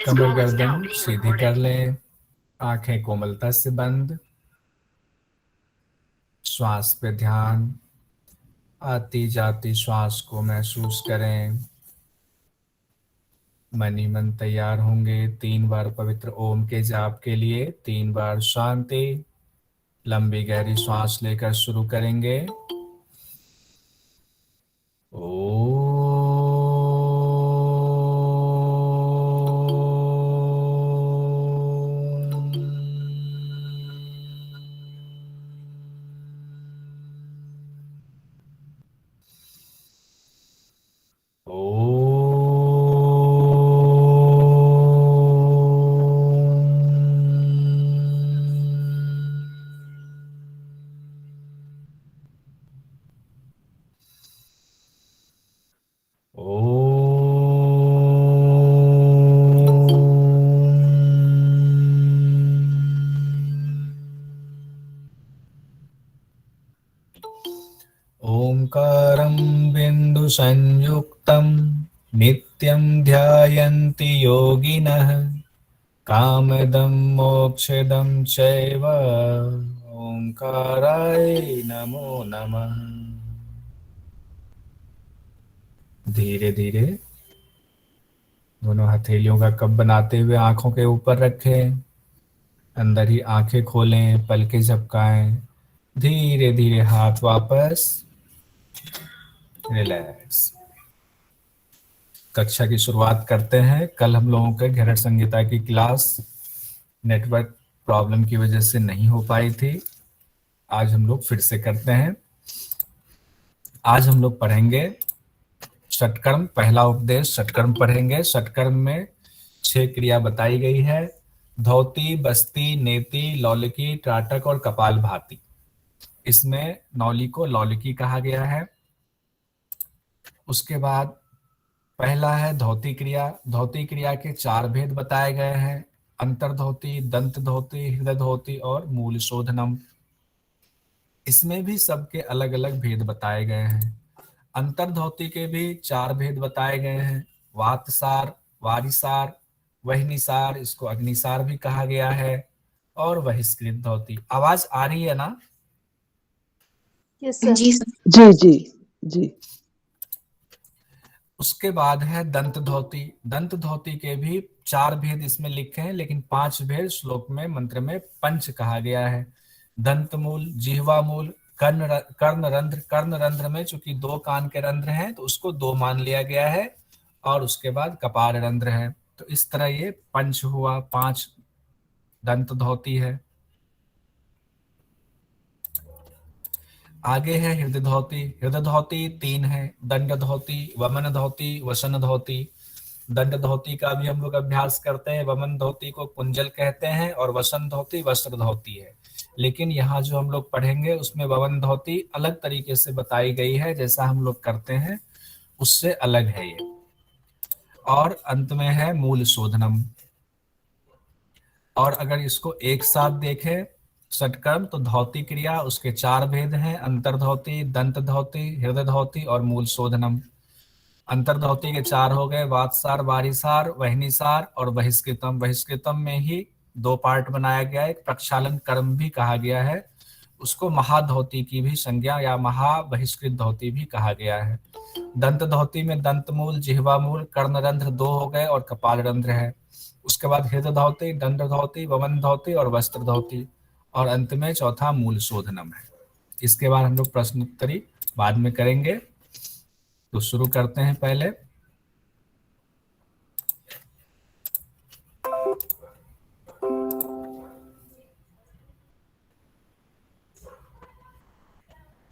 कमर गर्दन सीधी कर लें, आंखें कोमलता से बंद, श्वास पे ध्यान, आती जाती श्वास को महसूस करें। मन ही मन तैयार होंगे 3 बार पवित्र ओम के जाप के लिए। 3 बार शांति। लंबी गहरी श्वास लेकर शुरू करेंगे। ओंकारं बिंदु संयुक्तं नित्यं ध्यायन्ति योगिनः कामदं मोक्षदं चैव ओंकाराय नमो नमः। धीरे धीरे दोनों हथेलियों का कप बनाते हुए आंखों के ऊपर रखें। अंदर ही आंखें खोलें, पलकें झपकाएं। धीरे धीरे हाथ वापस, रिलैक्स। कक्षा की शुरुआत करते हैं। कल हम लोगों के घृण संहिता की क्लास नेटवर्क प्रॉब्लम की वजह से नहीं हो पाई थी। आज हम लोग फिर से करते हैं। आज हम लोग पढ़ेंगे षटकर्म। पहला उपदेश षटकर्म पढ़ेंगे। षटकर्म में 6 क्रिया बताई गई है। धौती, बस्ती, नेति, लौलिकी, त्राटक और कपाल भाती। इसमें नौली को लौलिकी कहा गया है। उसके बाद पहला है धौती क्रिया। धौती क्रिया के 4 भेद बताए गए हैं। अंतर्धौती, दंत धौती, हृदय धौती और मूल शोधनम। इसमें भी सबके अलग अलग भेद बताए गए हैं। अंतर्धौती के भी 4 भेद बताए गए हैं। वातसार, वारिसार, वहनिसार, इसको अग्निसार भी कहा गया है, और बहिष्कृत धौती। आवाज आ रही है ना? Yes sir. जी सर। जी जी जी। उसके बाद है दंत धौती। दंत धौती के भी 4 भेद इसमें लिखे हैं, लेकिन 5 भेद श्लोक में मंत्र में पंच कहा गया है। दंत मूल, जिह्वा मूल, कर्ण रंध्र। कर्ण रंध्र में चूंकि 2 कान के रंध्र हैं तो उसको 2 मान लिया गया है, और उसके बाद कपाल रंध्र है। तो इस तरह ये पंच हुआ, 5 दंत धौती है। आगे है हृदय धौती। हृदय धौती 3 है। दंड धौती, वमन धौती, वसन धौती। दंड धौती का भी हम लोग अभ्यास करते हैं। वमन धौती को कुंजल कहते हैं, और वसन धौती वस्त्र धौती है। लेकिन यहाँ जो हम लोग पढ़ेंगे उसमें वमन धौती अलग तरीके से बताई गई है। जैसा हम लोग करते हैं उससे अलग है ये। और अंत में है मूल शोधनम। और अगर इसको एक साथ देखें षटकर्म, तो धौती क्रिया उसके 4 भेद हैं। अंतर्धौती, दंत धौती, हृदय धौती और मूल शोधनम। अंतर्धौती के 4 हो गए, वातसार, वारिसार, वहनिसार और बहिष्कृतम। बहिष्कृतम में ही 2 पार्ट बनाया गया है। एक प्रक्षालन कर्म भी कहा गया है, उसको महाधौती की भी संज्ञा या महा बहिष्कृत धौती भी कहा गया है। दंत धौती में दंत मूल, जिह्वा मूल, कर्णरंध्र 2 हो गए और कपाल रंध्र है। उसके बाद हृदय धौती, दंड धौती, वमन धौती और वस्त्र धौती, और अंत में चौथा मूल शोधनम है। इसके बाद हम लोग प्रश्नोत्तरी बाद में करेंगे। तो शुरू करते हैं पहले।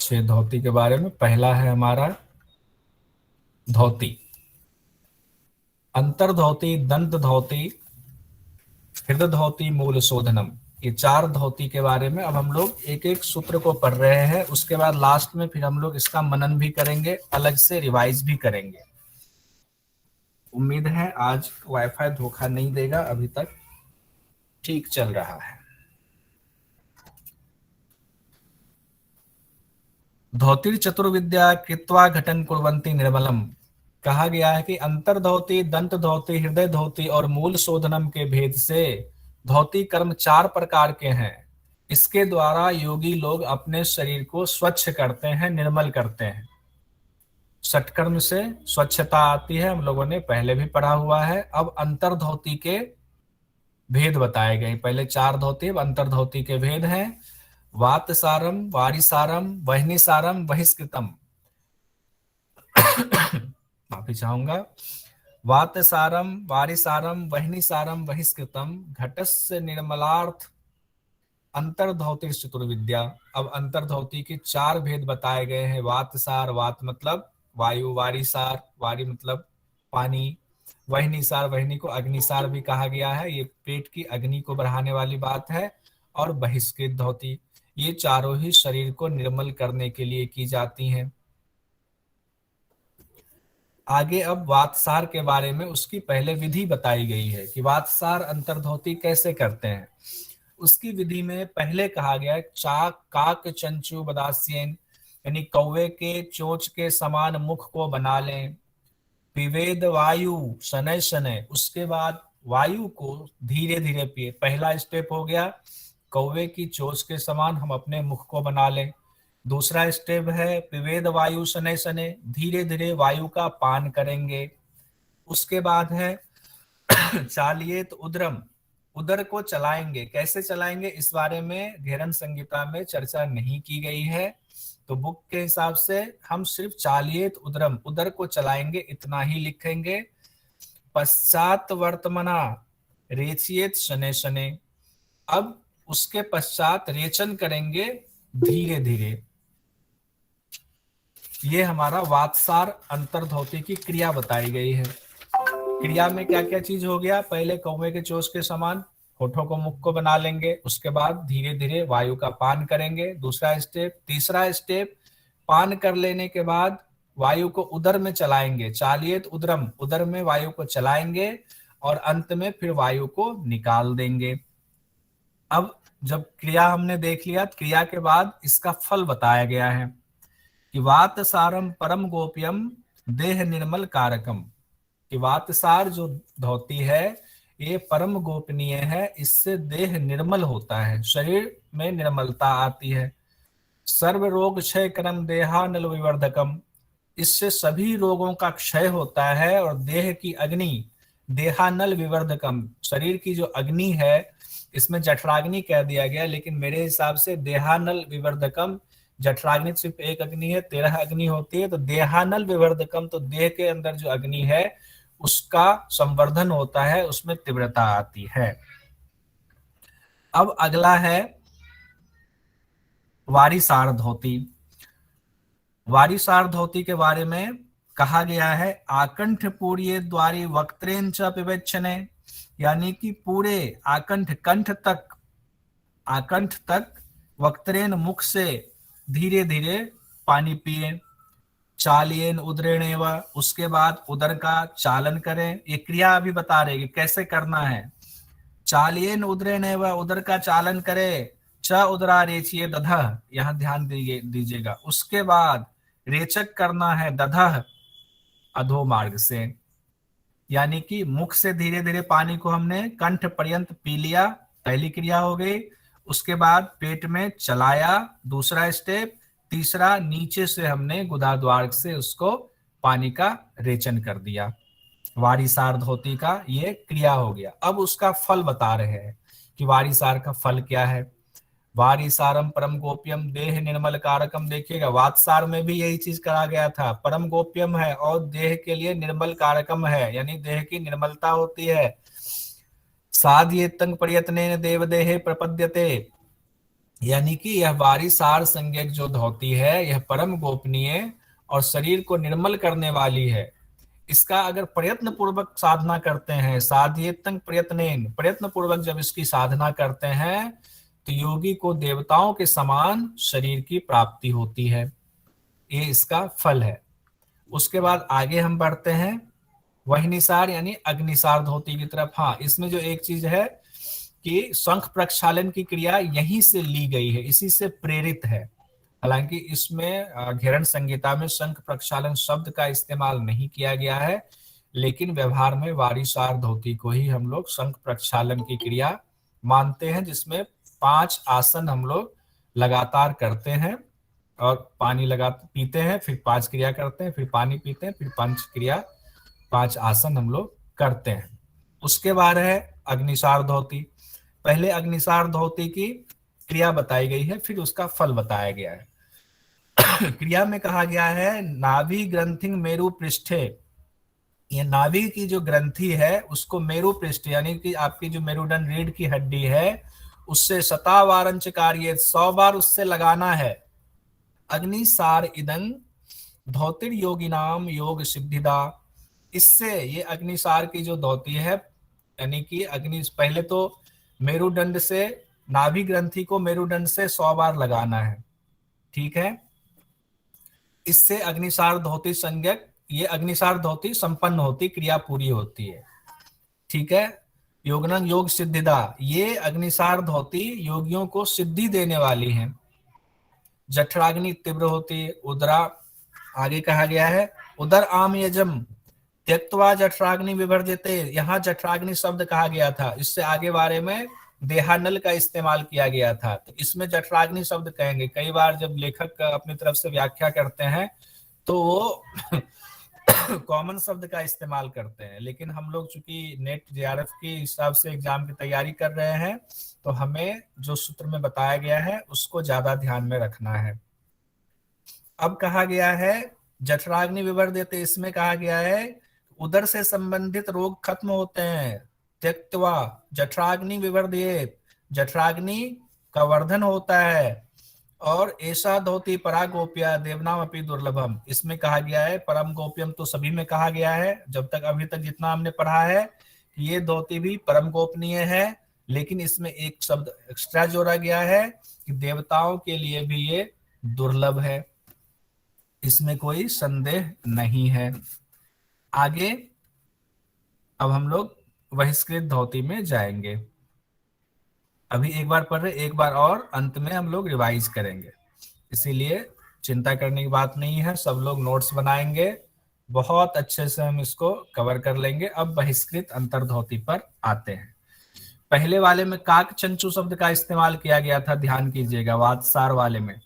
छह धौती के बारे में। पहला है हमारा धौती। अंतर्धौती, दंत धौती, हृदय धौती, मूल शोधनम। ये 4 धौती के बारे में अब हम लोग एक एक सूत्र को पढ़ रहे हैं। उसके बाद लास्ट में फिर हम लोग इसका मनन भी करेंगे, अलग से रिवाइज भी करेंगे। उम्मीद है आज वाईफाई धोखा नहीं देगा, अभी तक ठीक चल रहा है। धौतिर चतुर्विद्या कृत्वा घटन कुर्वन्ति निर्मलम। कहा गया है कि अंतर धौती, दंत धौती, हृदय धौती और मूल शोधनम के भेद से धौती कर्म 4 प्रकार के हैं। इसके द्वारा योगी लोग अपने शरीर को स्वच्छ करते हैं, निर्मल करते हैं। षटकर्म से स्वच्छता आती है, हम लोगों ने पहले भी पढ़ा हुआ है। अब अंतर धौती के भेद बताए गए। पहले 4 धौती, अब अंतर धौती के भेद हैं। वातसारम, वारिसारम, वह्निसारम, बहिष्कृतम। माफी चाहूंगा। वातसारम, वारिसारम, वह्निसारम, बहिष्कृतम। घटस्य निर्मलार्थ अंतर्धौति चतुर्विद्या। अब अंतर्धौति के 4 भेद बताए गए हैं। वातसार, वात मतलब वायु, वारिसार, वारी मतलब पानी, वह्निसार, वह्नि को अग्निसार भी कहा गया है, ये पेट की अग्नि को बढ़ाने वाली बात है। और बहिष्कृत धौति, ये चारों ही शरीर को निर्मल करने के लिए की जाती हैं। आगे अब वातसार के बारे में उसकी पहले विधि बताई गई है कि वातसार अंतर्धौति कैसे करते हैं। उसकी विधि में पहले कहा गया है चाक काक चंचु बदास्यन, यानी कौवे के चोंच के समान मुख को बना लें। विवेद वायु शनय शनय, उसके बाद वायु को धीरे धीरे पिए। पहला स्टेप हो गया कौवे की चोंच के समान हम अपने मुख को बना लें। दूसरा स्टेप है विवेद वायु शनय शनय, धीरे धीरे वायु का पान करेंगे। उसके बाद है चालियेत उदरम, उदर को चलाएंगे। कैसे चलाएंगे इस बारे में घेरन संहिता में चर्चा नहीं की गई है, तो बुक के हिसाब से हम सिर्फ चालियेत उदरम, उदर को चलाएंगे इतना ही लिखेंगे। पश्चात वर्तमना रेचियेत शने शने, अब उसके पश्चात रेचन करेंगे धीरे धीरे। ये हमारा वातसार अंतर्धौति की क्रिया बताई गई है। क्रिया में क्या क्या चीज हो गया, पहले कौवे के चोंच के समान होठों को मुख को बना लेंगे, उसके बाद धीरे धीरे वायु का पान करेंगे, दूसरा स्टेप। तीसरा स्टेप, पान कर लेने के बाद वायु को उदर में चलाएंगे, चालियत उदरम, उदर में वायु को चलाएंगे और अंत में फिर वायु को निकाल देंगे। अब जब क्रिया हमने देख लिया, क्रिया के बाद इसका फल बताया गया है कि वात सारम परम गोप्यम देह निर्मल कारकम, कि वातसार जो धौती है ये परम गोपनीय है, इससे देह निर्मल होता है, शरीर में निर्मलता आती है। सर्व रोग क्षय करम देहानल विवर्धकम, इससे सभी रोगों का क्षय होता है। और देह की अग्नि देहानल विवर्धकम, शरीर की जो अग्नि है, इसमें जठराग्नि कह दिया गया, लेकिन मेरे हिसाब से देहानल विवर्धकम, जठराग्नि सिर्फ एक अग्नि है, 13 अग्नि होती है, तो देहानल विवर्धकम, तो देह के अंदर जो अग्नि है उसका संवर्धन होता है, उसमें तीव्रता आती है। अब अगला है वारिसार धौती। वारिसार धौती के बारे में कहा गया है आकंठ पूर्ये द्वारी वक्त्रेन च पिबेच्छने, यानी कि पूरे आकंठ आकंठ तक वक्त्रेन मुख से धीरे धीरे पानी पिए। चालियन उदरेण एवं, उसके बाद उदर का चालन करें। ये क्रिया अभी बता रहे कि कैसे करना है। चालियन उदरेण एवं, उदर का चालन करे। च उदरा रेचिए दधः, यहाँ ध्यान दीजिएगा। उसके बाद रेचक करना है दधः, अधो मार्ग से, यानी कि मुख से धीरे धीरे पानी को हमने कंठ पर्यंत पी लिया, पहली क्रिया हो गई। उसके बाद पेट में चलाया, दूसरा स्टेप। तीसरा, नीचे से हमने गुदा द्वार से उसको पानी का रेचन कर दिया। वारिसार धौती का ये क्रिया हो गया। अब उसका फल बता रहे हैं कि वारिसार का फल क्या है। वारिसारम परम गोप्यम देह निर्मल कारकम, देखिएगा वातसार में भी यही चीज कहा गया था, परम गोप्यम है और देह के लिए निर्मल कारकम है, यानी देह की निर्मलता होती है। साधयेतं प्रयत्नेन देवदेहे प्रपद्यते, यानी कि यह वारिसार संज्ञक जो धौती है यह परम गोपनीय और शरीर को निर्मल करने वाली है। इसका अगर प्रयत्न पूर्वक साधना करते हैं, साधयेतं प्रयत्नेन, प्रयत्न पूर्वक जब इसकी साधना करते हैं तो योगी को देवताओं के समान शरीर की प्राप्ति होती है। ये इसका फल है। उसके बाद आगे हम बढ़ते हैं वह्निसार यानी अग्निसार धौती की तरफ। हाँ, इसमें जो एक चीज है कि शंख प्रक्षालन की क्रिया यहीं से ली गई है, इसी से प्रेरित है। हालांकि इसमें घेरन संहिता में शंख प्रक्षालन शब्द का इस्तेमाल नहीं किया गया है, लेकिन व्यवहार में वारीसार धोती को ही हम लोग शंख प्रक्षालन की क्रिया मानते हैं, जिसमें 5 आसन हम लोग लगातार करते हैं और पानी लगा पीते हैं, फिर 5 क्रिया करते हैं, फिर पानी पीते हैं, फिर 5 क्रिया 5 आसन हम लोग करते हैं। उसके बाद है अग्निसार धोती। पहले अग्निसार धोती की क्रिया बताई गई है, फिर उसका फल बताया गया है। क्रिया में कहा गया है नाभि ग्रंथिंग मेरु पृष्ठे, ये नाभि की जो ग्रंथि है उसको मेरु पृष्ठ यानी कि आपकी जो मेरुदंड रीढ़ की हड्डी है उससे 100 वारंच कार्य 100 बार उससे लगाना है। अग्निसार इदं धौतिर योगी नाम योग सिद्धिदा, इससे ये अग्निसार की जो धोती है यानी कि अग्नि पहले तो मेरुदंड से नाभि ग्रंथि को मेरुदंड से 100 बार लगाना है, ठीक है। इससे अग्निसार धोती संज्ञक ये अग्निसार धोती संपन्न होती, क्रिया पूरी होती है, ठीक है। योगनंग योग सिद्धिदा, ये अग्निसार धोती योगियों को सिद्धि देने वाली है। जठराग्नि तीव्र होती, उदरा आगे कहा गया है उदर आम यजम त्यक्त्वा जठराग्नि विवर्जिते, यहाँ जठराग्नि शब्द कहा गया था, इससे आगे बारे में देहानल का इस्तेमाल किया गया था, तो इसमें जठराग्नि शब्द कहेंगे। कई बार जब लेखक अपनी तरफ से व्याख्या करते हैं तो वो कॉमन शब्द का इस्तेमाल करते हैं, लेकिन हम लोग चूंकि नेट जेआरएफ के हिसाब से एग्जाम की तैयारी कर रहे हैं तो हमें जो सूत्र में बताया गया है उसको ज्यादा ध्यान में रखना है। अब कहा गया है जठराग्नि विवर्जिते, इसमें कहा गया है उदर से संबंधित रोग खत्म होते हैं। त्यक्त्वा जठराग्नि विवर्धयेत, जठराग्नि का वर्धन होता है। और ऐसा धोती परागोप्या देवनाम अपि दुर्लभम, इसमें कहा गया है परम गोप्यम तो सभी में कहा गया है, जब तक अभी तक जितना हमने पढ़ा है ये धोती भी परम गोपनीय है, लेकिन इसमें एक शब्द एक्स्ट्रा जोड़ा गया है कि देवताओं के लिए भी ये दुर्लभ है, इसमें कोई संदेह नहीं है। आगे अब हम लोग बहिष्कृत धोती में जाएंगे। अभी एक बार पढ़ रहे, एक बार और अंत में हम लोग रिवाइज करेंगे, इसीलिए चिंता करने की बात नहीं है, सब लोग नोट्स बनाएंगे, बहुत अच्छे से हम इसको कवर कर लेंगे। अब बहिष्कृत अंतर्धोती पर आते हैं। पहले वाले में काक चंचू शब्द का इस्तेमाल किया गया था, ध्यान कीजिएगा। वातसार वाले में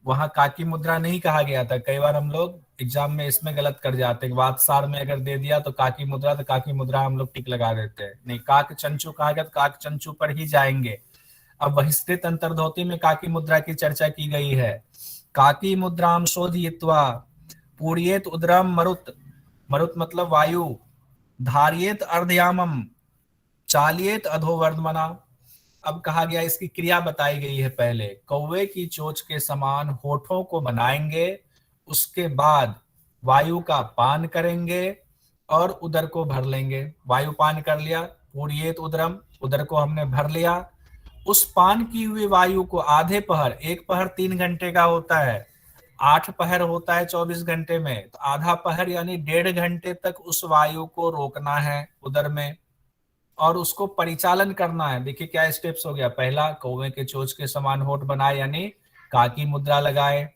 वहां काकी मुद्रा नहीं कहा गया था, कई बार हम लोग एग्जाम में इसमें गलत कर जाते हैं। वातसार में अगर दे दिया तो काकी मुद्रा, तो काकी मुद्रा हम लोग टिक लगा देते हैं, नहीं काक चंचू कहा गया तो काक चंचू पर ही जाएंगे। अब बहिष्कृत अंतर्धोती में काकी मुद्रा की चर्चा की गई है। काकी मुद्राम शोधयित्वा पूर्येत उदरम मरुत, मरुत मतलब वायु, धारियेत अर्धयामम चालियेत अधोवर्धमना। अब कहा गया इसकी क्रिया बताई गई है, पहले कौवे की चोंच के समान होठों को बनाएंगे, उसके बाद वायु का पान करेंगे और उदर को भर लेंगे। वायु पान कर लिया, पूर्येत उदरम, उदर को हमने भर लिया। उस पान की हुई वायु को आधे पहर, एक पहर 3 घंटे का होता है, 8 पहर होता है 24 घंटे में, तो आधा पहर यानी 1.5 घंटे तक उस वायु को रोकना है उदर में और उसको परिचालन करना है। देखिए क्या स्टेप्स हो गया, पहला कौवे के चोंच के समान होठ बनाए यानी काकी मुद्रा लगाए,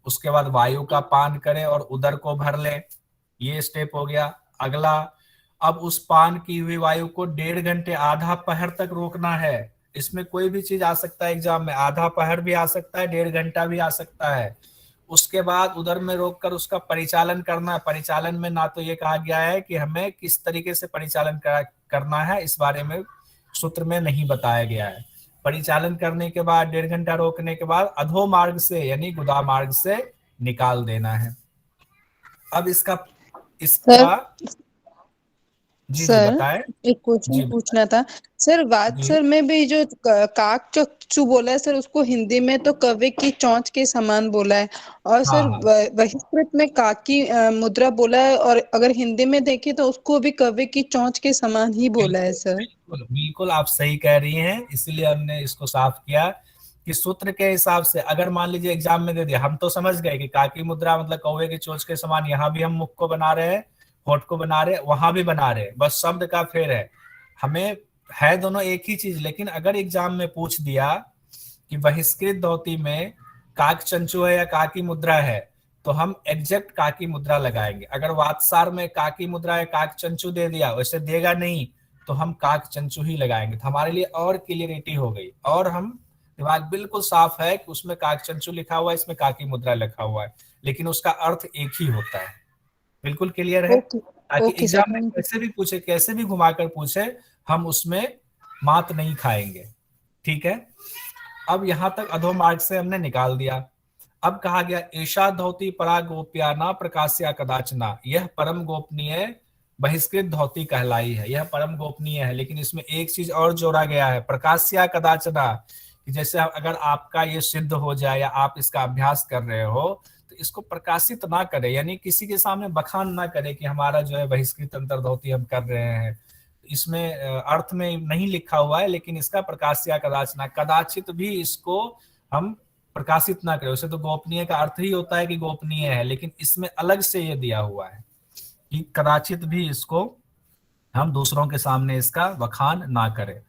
उसके बाद वायु का पान करे और उदर को भर ले, ये स्टेप हो गया। अगला, अब उस पान की हुई वायु को 1.5 घंटे आधा पहर तक रोकना है। इसमें कोई भी चीज आ सकता है एग्जाम में, आधा पहर भी आ सकता है, 1.5 घंटा भी आ सकता है। उसके बाद उदर में रोककर उसका परिचालन करना है। परिचालन में ना तो ये कहा गया है कि हमें किस तरीके से परिचालन करना है, इस बारे में सूत्र में नहीं बताया गया है। परिचालन करने के बाद 1.5 घंटा रोकने के बाद अधो मार्ग से यानी गुदा मार्ग से निकाल देना है। अब इसका सर जी सर बताएं। एक क्वेश्चन जी पूछना था सर। जी वात्सर में भी जो काक चक्षु बोला है सर, उसको हिंदी में तो कौवे की चोंच के समान बोला है, और हाँ सर हाँ बहिष्कृत में काकी मुद्रा बोला है, और अगर हिंदी में देखें तो उसको भी कौवे की चोंच के समान ही बोला है बिल्कुल सर। बिल्कुल बिल्कुल आप सही कह रही हैं, इसीलिए हमने इसको साफ किया कि सूत्र के हिसाब से अगर मान लीजिए एग्जाम में दे दिया, हम तो समझ गए कि काकी मुद्रा मतलब कौवे की चोंच के समान, यहाँ भी हम मुख को बना रहे हैं, होठ को बना रहे हैं, वहां भी बना रहे हैं, बस शब्द का फेर है। हमें है दोनों एक ही चीज, लेकिन अगर एग्जाम में पूछ दिया कि बहिष्कृत धोती में काक चंचू है या काकी मुद्रा है तो हम एग्जैक्ट काकी मुद्रा लगाएंगे। अगर वात्सार में काकी मुद्रा या काक चंचू दे दिया, वैसे देगा नहीं, तो हम काक चंचू ही लगाएंगे। तो हमारे लिए और क्लियरिटी हो गई, और हम दिमाग बिल्कुल साफ है कि उसमें काक चंचू लिखा हुआ है, इसमें काकी मुद्रा लिखा हुआ है, लेकिन उसका अर्थ एक ही होता है। बिल्कुल क्लियर है, ओके। ताकि ओके सर, एग्जाम में थैंक यू। कैसे भी पूछे, कैसे भी घुमाकर पूछे, हम उसमें मात नहीं खाएंगे। ठीक है, अब यहां तक अधो मार्ग से हमने निकाल दिया। अब कहा गया ऐशा धोती परा गोप्या ना प्रकाश्या कदाचना, यह परम गोपनीय बहिष्कृत धोती कहलाई है, यह परम गोपनीय है। लेकिन इसमें एक चीज और जोड़ा गया है, प्रकाश्या कदाचना, कि जैसे अगर आपका ये सिद्ध हो जाए या आप इसका अभ्यास कर रहे हो तो इसको प्रकाशित ना करे, यानी किसी के सामने बखान ना करे कि हमारा जो है बहिष्कृत अंतर्धोती हम कर रहे हैं। इसमें अर्थ में नहीं लिखा हुआ है, लेकिन इसका प्रकाश्या कदाचना, कदाचित भी इसको हम प्रकाशित ना करें। वैसे तो गोपनीय का अर्थ ही होता है कि गोपनीय है, लेकिन इसमें अलग से ये दिया हुआ है कि कदाचित भी इसको हम दूसरों के सामने इसका बखान ना करें।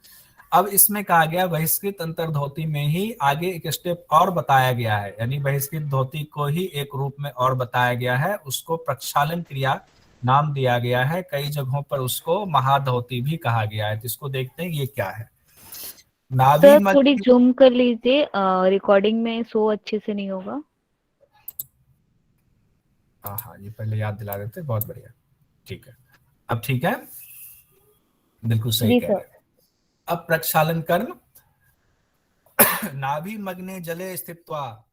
अब इसमें कहा गया बहिष्कृत अंतर्धोती में ही आगे एक स्टेप और बताया गया है, यानी बहिष्कृत धोती को ही एक रूप में और बताया गया है, उसको प्रक्षालन क्रिया नाम दिया गया है। कई जगहों पर उसको महाधोती भी कहा गया है। तो इसको देखते हैं ये क्या है। नाभि सर थोड़ी मध्य, जूम कर लीजिए, रिकॉर्डिंग में शो अच्छे से नहीं होगा। हाँ ये पहले याद दिला देते, बहुत बढ़िया। ठीक है, अब ठीक है, बिल्कुल सही जी कह सर। रहे हैं। अब प्रक्षालन कर्म, नाभि मग्ने जले स्थित्वा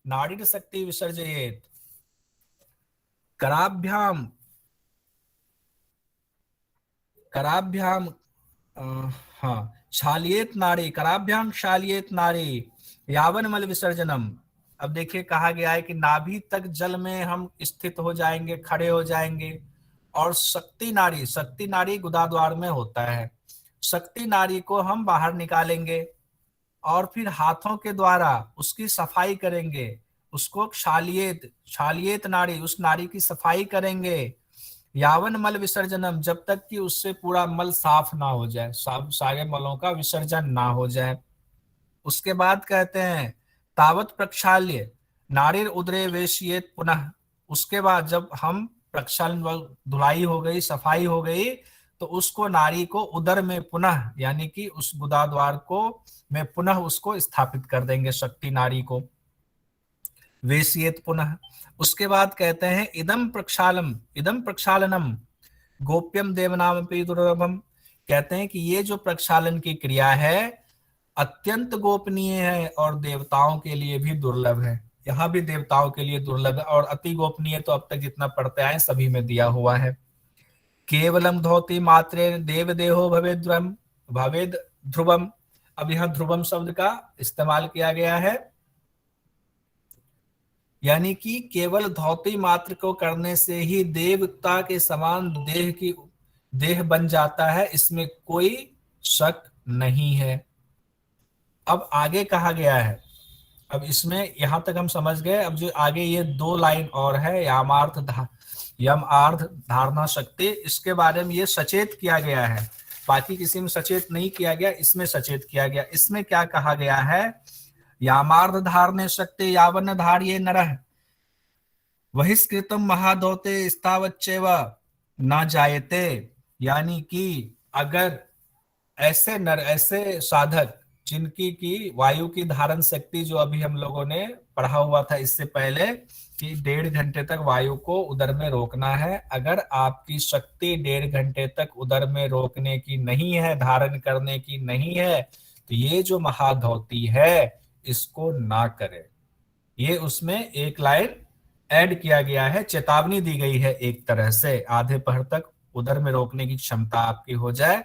नाड़ी शक्ति विसर्जयेत, कराभ्याम कराभ्याम हाँ क्षालियेत नाड़ी, कराभ्याम क्षालियेत नाड़ी यावन मल विसर्जनम। अब देखिए कहा गया है कि नाभि तक जल में हम स्थित हो जाएंगे, खड़े हो जाएंगे, और शक्ति नाड़ी, शक्ति नाड़ी गुदाद्वार में होता है, शक्ति नाड़ी को हम बाहर निकालेंगे और फिर हाथों के द्वारा उसकी सफाई करेंगे, उसको क्षालियेत, क्षालियेत नाड़ी, उस नाड़ी की सफाई करेंगे, यावन मल विसर्जनम, जब तक कि उससे पूरा मल साफ ना हो जाए, सारे मलों का विसर्जन ना हो जाए। उसके बाद कहते हैं तावत प्रक्षाल्य नारीर उदरे वेशियेत पुनः, उसके बाद जब हम प्रक्षालन धुलाई हो गई, सफाई हो गई, तो उसको नारी को उदर में पुनः, यानी कि उस गुदाद्वार को में पुनः उसको स्थापित कर देंगे, शक्ति नारी को वेशियेत पुनः। उसके बाद कहते हैं इदम प्रक्षालनम गोप्यम देवनाम पे दुर्लभम, कहते हैं कि ये जो प्रक्षालन की क्रिया है अत्यंत गोपनीय है और देवताओं के लिए भी दुर्लभ है। यहाँ भी देवताओं के लिए दुर्लभ है, और अति गोपनीय तो अब तक जितना पढ़ते आए सभी में दिया हुआ है। केवलम धोती मात्रे देव देहो भवेद ध्रुवम। अब यहाँ ध्रुवम शब्द का इस्तेमाल किया गया है, यानी कि केवल धोती मात्र को करने से ही देवता के समान देह बन जाता है, इसमें कोई शक नहीं है। अब आगे कहा गया है, अब इसमें यहां तक हम समझ गए। अब जो आगे ये 2 लाइन और है, यम आर्थ धारणा शक्ति, इसके बारे में ये सचेत किया गया है, बाकी किसी में सचेत नहीं किया गया, इसमें सचेत किया गया। इसमें क्या कहा गया है, यामार्थ धारणे शक्ति यावन धार्ये नरः बहिष्कृतम महादौते स्थावच्चैव न जायते, यानी कि अगर ऐसे नर, ऐसे साधक जिनकी की वायु की धारण शक्ति, जो अभी हम लोगों ने पढ़ा हुआ था इससे पहले कि 1.5 घंटे तक वायु को उदर में रोकना है, अगर आपकी शक्ति 1.5 घंटे तक उदर में रोकने की नहीं है, धारण करने की नहीं है, तो ये जो महाधौती है इसको ना करे। ये उसमें एक लाइन ऐड किया गया है, चेतावनी दी गई है एक तरह से, आधे पहर तक उदर में रोकने की क्षमता आपकी हो जाए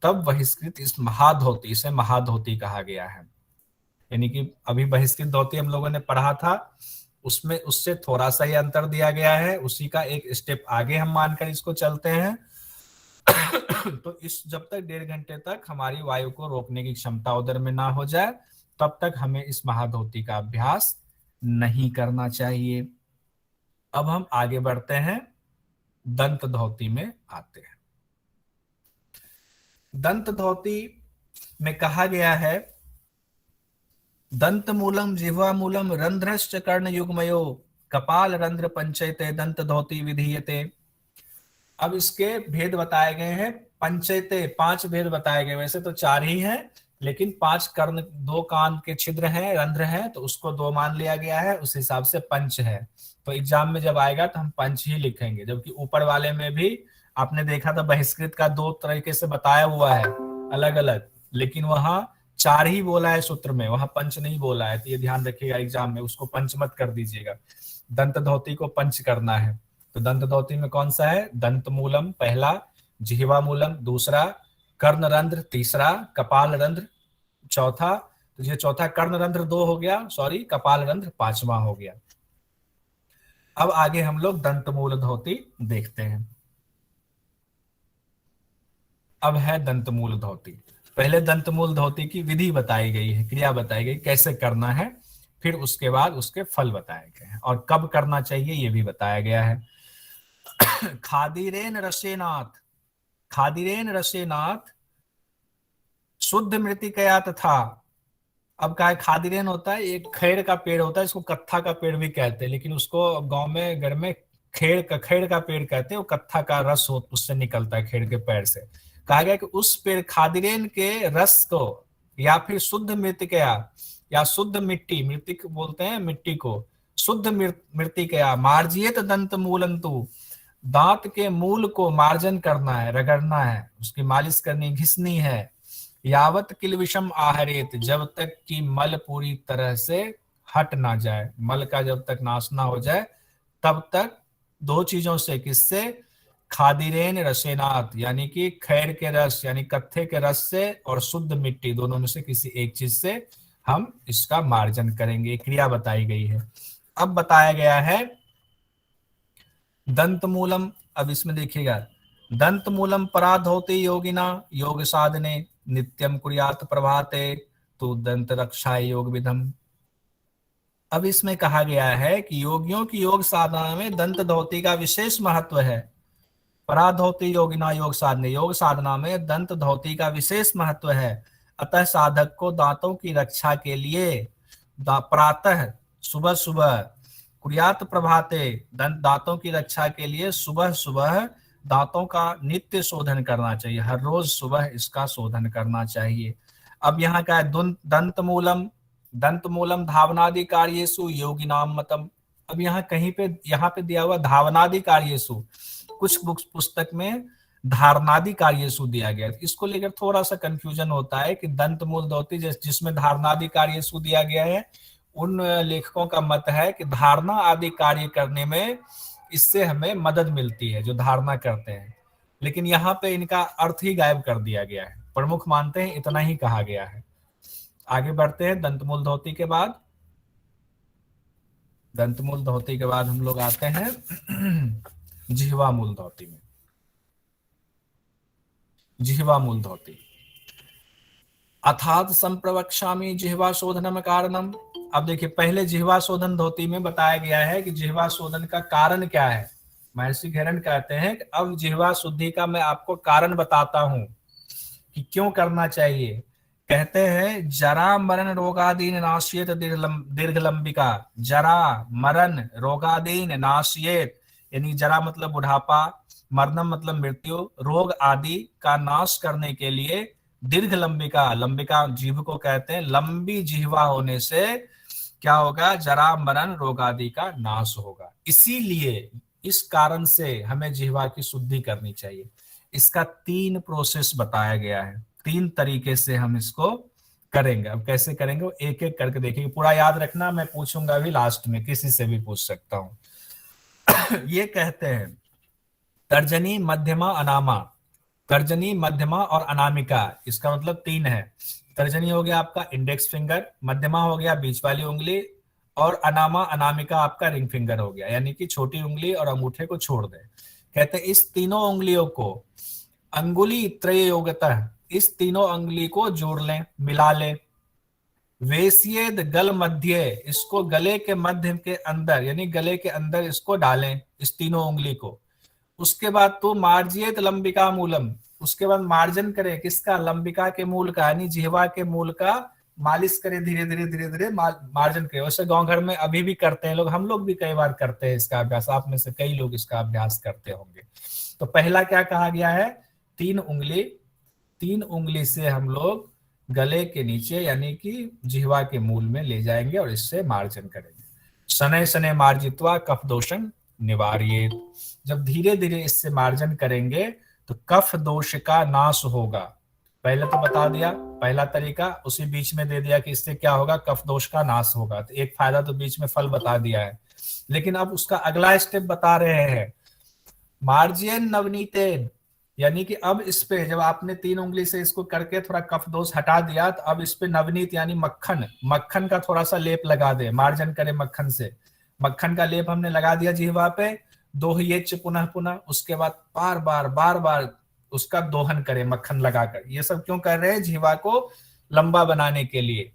तब बहिष्कृत, इस महाधोती, इसे महाधोती कहा गया है। यानी कि अभी बहिष्कृत धोती हम लोगों ने पढ़ा था, उसमें उससे थोड़ा सा ही अंतर दिया गया है, उसी का एक स्टेप आगे हम मानकर इसको चलते हैं। तो इस जब तक 1.5 घंटे तक हमारी वायु को रोकने की क्षमता उदर में ना हो जाए तब तक हमें इस महाधोती का अभ्यास नहीं करना चाहिए। अब हम आगे बढ़ते हैं, दंत धोती में आते हैं। दंत धोती में कहा गया है दंत मूलम जिह्वा मूलम रंध्रश्च कर्ण युग्मयो कपाल रंध्र पंचयते दंत धौती विधीयते। अब इसके भेद बताए गए हैं, पंचयते 5 भेद बताए गए, वैसे तो 4 ही हैं, लेकिन 5 कर्ण, 2 कान के छिद्र हैं, रंध्र हैं, तो उसको 2 मान लिया गया है, उस हिसाब से पंच है। तो एग्जाम में जब आएगा तो हम पंच ही लिखेंगे, जबकि ऊपर वाले में भी आपने देखा था बहिष्कृत का 2 तरीके से बताया हुआ है अलग अलग, लेकिन वहां 4 ही बोला है सूत्र में, वहां पंच नहीं बोला है, तो ये ध्यान रखिएगा एग्जाम में, उसको पंच मत कर दीजिएगा। दंत धौती को पंच करना है, तो दंत धौती में कौन सा है, दंत मूलम पहला, जिह्वा मूलम दूसरा, कर्ण रंध्र तीसरा, कपाल रंध्र चौथा, तो ये चौथा, कर्ण रंध्र 2 हो गया, सॉरी कपाल रंध्र 5वां हो गया। अब आगे हम लोग दंत मूल धौती देखते हैं। अब है दंत मूल धौती। पहले दंत मूल धौती की विधि बताई गई है, क्रिया बताई गई कैसे करना है, फिर उसके बाद उसके फल बताए गए हैं और कब करना चाहिए ये भी बताया गया है। खादिरेन रसेनाथ, खादिरेन रसेनाथ शुद्ध मृतिकया तथा। अब क्या है, खादिरेन होता है एक खैर का पेड़ होता है, इसको कत्था का पेड़ भी कहते हैं, लेकिन उसको गांव में घर में खैर का पेड़ कहते हैं, वो कत्था का रस हो उससे निकलता है, खैर के पेड़ से। कहा गया कि उस पेड़ खादिरेन के रस को या फिर शुद्ध मृतिकया या शुद्ध मिट्टी, मृतिक बोलते हैं मिट्टी को, शुद्ध मृतिकया मार्जियत दंत मूलंतु, दांत के मूल को मार्जन करना है, रगड़ना है, उसकी मालिश करनी, घिसनी है। यावत किल विषम आहरेत, जब तक कि मल पूरी तरह से हट ना जाए, मल का जब तक नाश ना हो जाए तब तक 2 चीजों से, किससे, खादिरेन रसेनाथ यानी कि खैर के रस यानी कत्थे के रस से और शुद्ध मिट्टी, दोनों में से किसी एक चीज से हम इसका मार्जन करेंगे, क्रिया बताई गई है। अब बताया गया है दंत मूलम। अब इसमें देखिएगा, दंत मूलम पराधौते योगिना योग साधने नित्यम कुर्यात प्रभाते तो दंत रक्षा योग विधम। अब इसमें कहा गया है कि योगियों की योग साधना में दंत धौती का विशेष महत्व है। पराधौती योगिना योग साधने, योग साधना में दंत धौती का विशेष महत्व है। अतः साधक को दांतों की रक्षा के लिए प्रातः सुबह सुबह कुर्यात प्रभाते, दांतों की रक्षा के लिए सुबह सुबह दांतों का नित्य शोधन करना चाहिए, हर रोज सुबह इसका शोधन करना चाहिए। अब यहाँ का है दंत मूलम धावनादि कार्येषु योगिनाम मतम। अब यहाँ कहीं पे यहाँ पे दिया हुआ धावनादि कार्येषु, कुछ पुस्तक में धारनादि कार्येषु दिया गया, इसको लेकर थोड़ा सा कंफ्यूजन होता है कि दंत मूल धौती जिसमें धारनादि कार्येषु दिया गया है, उन लेखकों का मत है कि धारणा आदि कार्य करने में इससे हमें मदद मिलती है जो धारणा करते हैं, लेकिन यहाँ पे इनका अर्थ ही गायब कर दिया गया है, प्रमुख मानते हैं इतना ही कहा गया है। आगे बढ़ते हैं, दंतमूल धौती के बाद, दंतमूल धौती के बाद हम लोग आते हैं जिह्वा मूल धौती में। जिह्वा मूल धौती, अर्थात संप्रवक्ष्यामि जिह्वा शोधनम कारणम। अब देखिए, पहले जिह्वा शोधन धौती में बताया गया है कि जिह्वा शोधन का कारण क्या है। महर्षि घेरन कहते हैं कि अब जिह्वा शुद्धि का मैं आपको कारण बताता हूं कि क्यों करना चाहिए। कहते हैं जरा मरण रोगादीन नाश्येत दीर्घलंबिका, जरा मरण रोगादीन नाश्येत, यानी जरा मतलब बुढ़ापा, मरणम मतलब मृत्यु, रोग आदि का नाश करने के लिए दीर्घ लंबिका, लंबिका जीभ को कहते हैं, लंबी जिह्वा होने से क्या होगा, जरा मरण रोग आदि का नाश होगा। इसीलिए इस कारण से हमें जिह्वा की शुद्धि करनी चाहिए। इसका 3 प्रोसेस बताया गया है, 3 तरीके से हम इसको करेंगे। अब कैसे करेंगे वो एक एक करके देखेंगे, पूरा याद रखना, मैं पूछूंगा भी लास्ट में, किसी से भी पूछ सकता हूं। ये कहते हैं तर्जनी मध्यमा अनामा, तर्जनी मध्यमा और अनामिका, इसका मतलब 3 है। तर्जनी हो गया आपका इंडेक्स फिंगर, मध्यमा हो गया बीच वाली उंगली, और अनामा अनामिका आपका रिंग फिंगर हो गया, यानी कि छोटी उंगली और अंगूठे को छोड़ दें। कहते हैं इस तीनों उंगलियों को अंगुली त्रय योगतः, इस तीनों उंगली को जोड़ लें, मिला लें। वेसियेद गल मध्य, इसको गले के मध्य के अंदर यानी गले के अंदर इसको डालें, इस तीनों उंगली को। उसके बाद तो मार्जियत लंबिका मूलम, उसके बाद मार्जन करें किसका, लंबिका के मूल का, यानी जिह्वा के मूल का मालिश करें धीरे धीरे धीरे धीरे, मार्जन करें। वैसे गांव घर में अभी भी करते हैं लोग, हम लोग भी कई बार करते हैं इसका अभ्यास, आप में से कई लोग इसका अभ्यास करते होंगे। तो पहला क्या कहा गया है, 3 उंगली से हम लोग गले के नीचे यानी कि जिह्वा के मूल में ले जाएंगे और इससे मार्जन करेंगे। शनैः शनैः मार्जित्वा कफ दोषं निवारयेत्। जब धीरे धीरे इससे मार्जन करेंगे तो कफ दोष का नाश होगा। पहले तो बता दिया पहला तरीका, उसी बीच में दे दिया कि इससे क्या होगा, कफ दोष का नाश होगा। तो एक फायदा तो बीच में फल बता दिया है, लेकिन अब उसका अगला स्टेप बता रहे हैं, मार्जयन् नवनीतेन। यानी कि अब इस पे जब आपने 3 उंगली से इसको करके थोड़ा कफ दोष हटा दिया, तो अब इस पे नवनीत यानी मक्खन का थोड़ा सा लेप लगा दे, मार्जन करे मक्खन से। मक्खन का लेप हमने लगा दिया जिह्वा पे, दोह्येच पुनः पुनः, उसके बाद बार बार उसका दोहन करे मक्खन लगाकर। ये सब क्यों कर रहे हैं, जिह्वा को लंबा बनाने के लिए।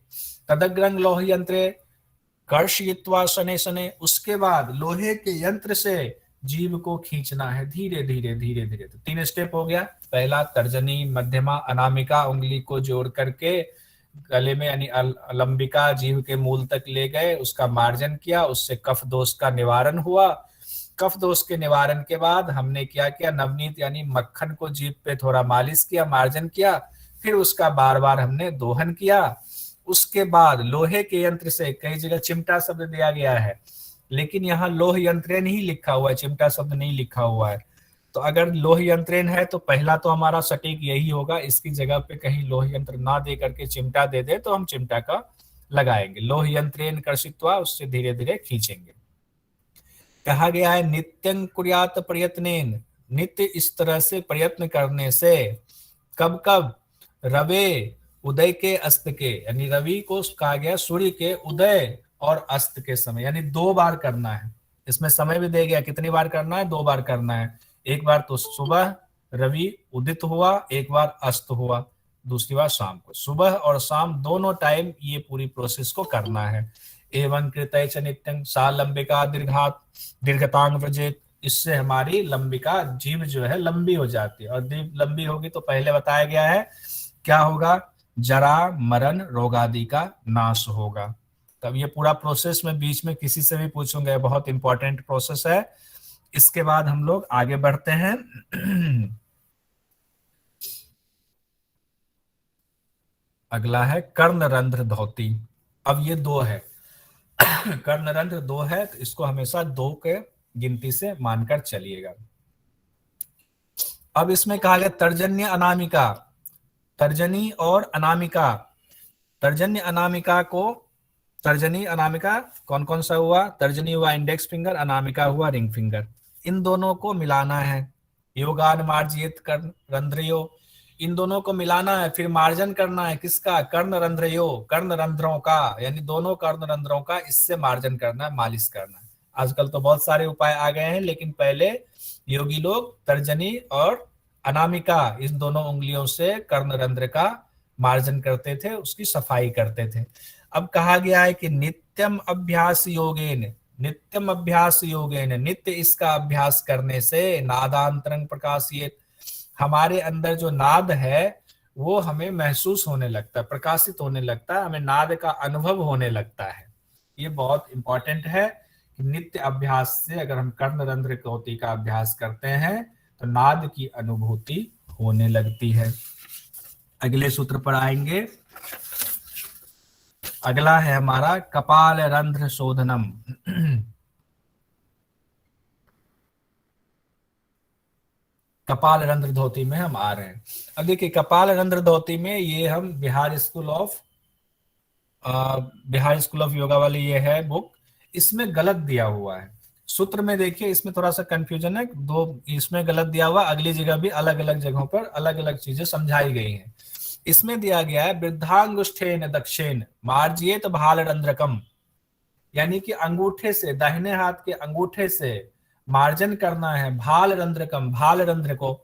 तदग्रंग लोह यंत्रे कर्षयित्वा शनैः शनैः। उसके बाद लोहे के यंत्र से जीभ को खींचना है धीरे धीरे धीरे धीरे। तो 3 स्टेप हो गया, पहला तर्जनी, मध्यमा, अनामिका उंगली को जोड़ करके गले में यानी लंबिका जीभ के मूल तक ले गए, उसका मार्जन किया, उससे कफ दोष का निवारण हुआ। कफ दोष के निवारण के बाद हमने क्या किया, नवनीत यानी मक्खन को जीभ पे थोड़ा मालिश किया, मार्जन किया, फिर उसका बार बार हमने दोहन किया। उसके बाद लोहे के यंत्र से, कई जगह चिमटा शब्द दिया गया है लेकिन यहाँ लोह यंत्रेन ही लिखा हुआ है, चिमटा शब्द नहीं लिखा हुआ है। तो अगर लोह यंत्रेन है तो पहला तो हमारा सटीक यही होगा, इसकी जगह पे कहीं लोह यंत्र ना दे करके चिमटा दे दे तो हम चिमटा का लगाएंगे। लोह यंत्रेन कर्षित्वा, उससे धीरे धीरे खींचेंगे। कहा गया है नित्यं कुर्यात् प्रयत्नेन, नित्य इस तरह से प्रयत्न करने से। कब कब, रवे उदय के अस्त के, यानी रवि को कहा गया सूर्य के उदय और अस्त के समय, यानी 2 बार करना है। इसमें समय भी दे गया कितनी बार करना है, 2 बार करना है। एक बार तो सुबह रवि उदित हुआ, एक बार अस्त हुआ, दूसरी बार शाम को। सुबह और शाम दोनों टाइम ये पूरी प्रोसेस को करना है। एवं कृतय च नित्यं सा लंबिका दीर्घात दीर्घतांग व्रजेत। इससे हमारी लंबिका जीभ जो है लंबी हो जाती है, और जीभ लंबी होगी तो पहले बताया गया है क्या होगा, जरा मरण रोगादि का नाश होगा। तब ये पूरा प्रोसेस में बीच में किसी से भी पूछूंगा, बहुत इंपॉर्टेंट प्रोसेस है। इसके बाद हम लोग आगे बढ़ते हैं। अगला है कर्णरंध्र धोती। अब ये 2 है, कर्णरंध्र 2 है, तो इसको हमेशा 2 के गिनती से मानकर चलिएगा। अब इसमें कहा गया तर्जन्य अनामिका, तर्जनी और अनामिका। तर्जन्य अनामिका को, तर्जनी अनामिका कौन कौन सा हुआ, तर्जनी हुआ इंडेक्स फिंगर, अनामिका हुआ रिंग फिंगर। इन दोनों को मिलाना है। योगान मार्जित कर्णरंध्रयो, इन दोनों को मिलाना है, फिर मार्जन करना है किसका, कर्णरंध्रयो, कर्णरंध्रों का, यानी दोनों कर्णरंध्रों का इससे मार्जन करना है, मालिश करना है। आजकल तो बहुत सारे उपाय आ गए हैं, लेकिन पहले योगी लोग तर्जनी और अनामिका इन दोनों उंगलियों से कर्णरंध्र का मार्जन करते थे, उसकी सफाई करते थे। अब कहा गया है कि नित्यम अभ्यास योगेन, नित्यम अभ्यास योगेन, नित्य इसका अभ्यास करने से नादांतरंग प्रकाशित, हमारे अंदर जो नाद है वो हमें महसूस होने लगता है, प्रकाशित होने लगता है, हमें नाद का अनुभव होने लगता है। ये बहुत इंपॉर्टेंट है कि नित्य अभ्यास से अगर हम कर्णरंध्र कोटि का अभ्यास करते हैं तो नाद की अनुभूति होने लगती है। अगले सूत्र पर आएंगे। अगला है हमारा कपाल रंध्र शोधनम। कपाल रंध्र धोती में हम आ रहे हैं। अब देखिए कपाल रंध्र धोती में ये हम बिहार स्कूल ऑफ योगा वाली ये है बुक, इसमें गलत दिया हुआ है सूत्र में। देखिए इसमें थोड़ा सा कंफ्यूजन है, 2 इसमें गलत दिया हुआ, अगली जगह भी अलग अलग जगहों पर अलग अलग चीजें समझाई गई हैं। इसमें दिया गया है वृद्धांगुष्ठेन दक्षिण मार्जियेत भाल रंध्रकम, यानी कि अंगूठे से, दाहिने हाथ के अंगूठे से मार्जन करना है भाल रंध्रकम, भाल रंध्र को।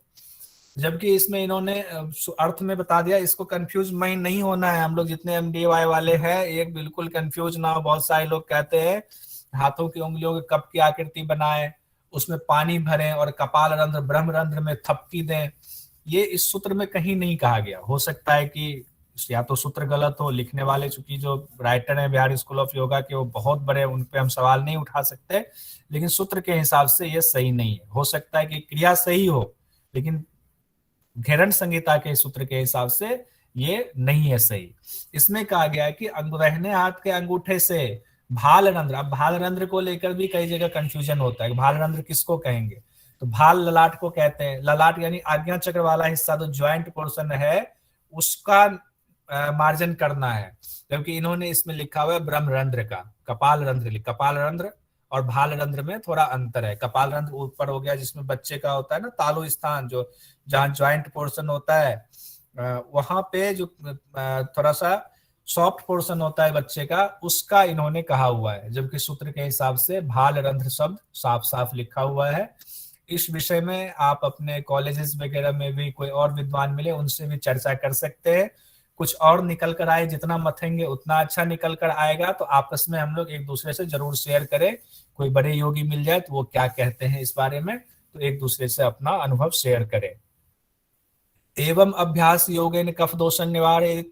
जबकि इसमें इन्होंने अर्थ में बता दिया, इसको कंफ्यूज नहीं होना है। हम लोग जितने MDY वाले हैं एक बिल्कुल कंफ्यूज ना हो। बहुत सारे लोग कहते हैं हाथों की उंगलियों के कप की आकृति बनाएं, उसमें पानी भरें और कपाल रंध्र ब्रह्म रंध्र में थपकी दें। ये इस सूत्र में कहीं नहीं कहा गया। हो सकता है कि या तो सूत्र गलत हो, लिखने वाले चूंकि जो राइटर है बिहार स्कूल ऑफ योगा के वो बहुत बड़े, उन पे हम सवाल नहीं उठा सकते, लेकिन सूत्र के हिसाब से ये सही नहीं है। हो सकता है कि क्रिया सही हो, लेकिन घेरन संहिता के सूत्र के हिसाब से ये नहीं है सही। इसमें कहा गया है कि दाहिने हाथ के अंगूठे से भाल रंध्र, अब भाल रंध्र को लेकर भी कई जगह कंफ्यूजन होता है, भाल रंध्र किसको कहेंगे, तो भाल ललाट को कहते हैं। ललाट यानी आज्ञा चक्र वाला हिस्सा, जो ज्वाइंट पोर्शन है उसका मार्जन करना है, जबकि इन्होंने इसमें लिखा हुआ है ब्रह्म रंध्र का, कपाल रंध्र, कपाल रंध्र और भाल रंध्र में थोड़ा अंतर है। कपाल रंध्र ऊपर हो गया जिसमें बच्चे का होता है ना तालु स्थान, जो जहाँ ज्वाइंट पोर्शन होता है वहां पे जो थोड़ा सा सॉफ्ट पोर्शन होता है बच्चे का, उसका इन्होंने कहा हुआ है, जबकि सूत्र के हिसाब से भाल रंध्र शब्द साफ साफ लिखा हुआ है। इस विषय में आप अपने कॉलेजेस वगैरह में भी कोई और विद्वान मिले उनसे भी चर्चा कर सकते हैं। कुछ और निकल कर आए, जितना मथेंगे उतना अच्छा निकल कर आएगा, तो आपस में हम लोग एक दूसरे से जरूर शेयर करें। कोई बड़े योगी मिल जाए तो वो क्या कहते हैं इस बारे में, तो एक दूसरे से अपना अनुभव शेयर करें। एवं अभ्यास योगेन कफ दोष निवारित,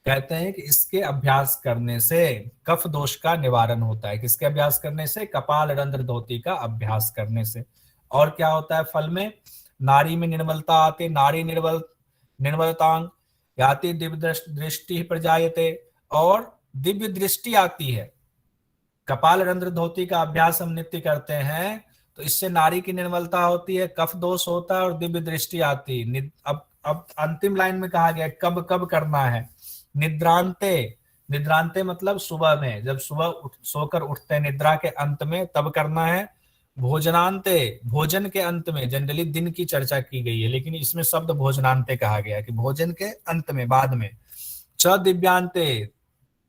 कहते हैं कि इसके अभ्यास करने से कफ दोष का निवारण होता है। किसके अभ्यास करने से, कपाल रंध्र धोती का अभ्यास करने से। और क्या होता है फल में, नारी में निर्मलता आती, नारी निर्मलतांग याति दिव्य दृष्टि प्रजायते, और दिव्य दृष्टि आती है। कपाल रंध्र धोती का अभ्यास हम नित्य करते हैं तो इससे नारी की निर्मलता होती है, कफ दोष होता है और दिव्य दृष्टि आती है। अब अंतिम लाइन में कहा गया कब कब करना है, निद्रांते, निद्रांते मतलब सुबह में, जब सुबह सोकर उठते हैं निद्रा के अंत में तब करना है। भोजनांते, भोजन के अंत में, जनरली दिन की चर्चा की गई है लेकिन इसमें शब्द भोजनांते कहा गया कि भोजन के अंत में, बाद में। च दिव्यांते,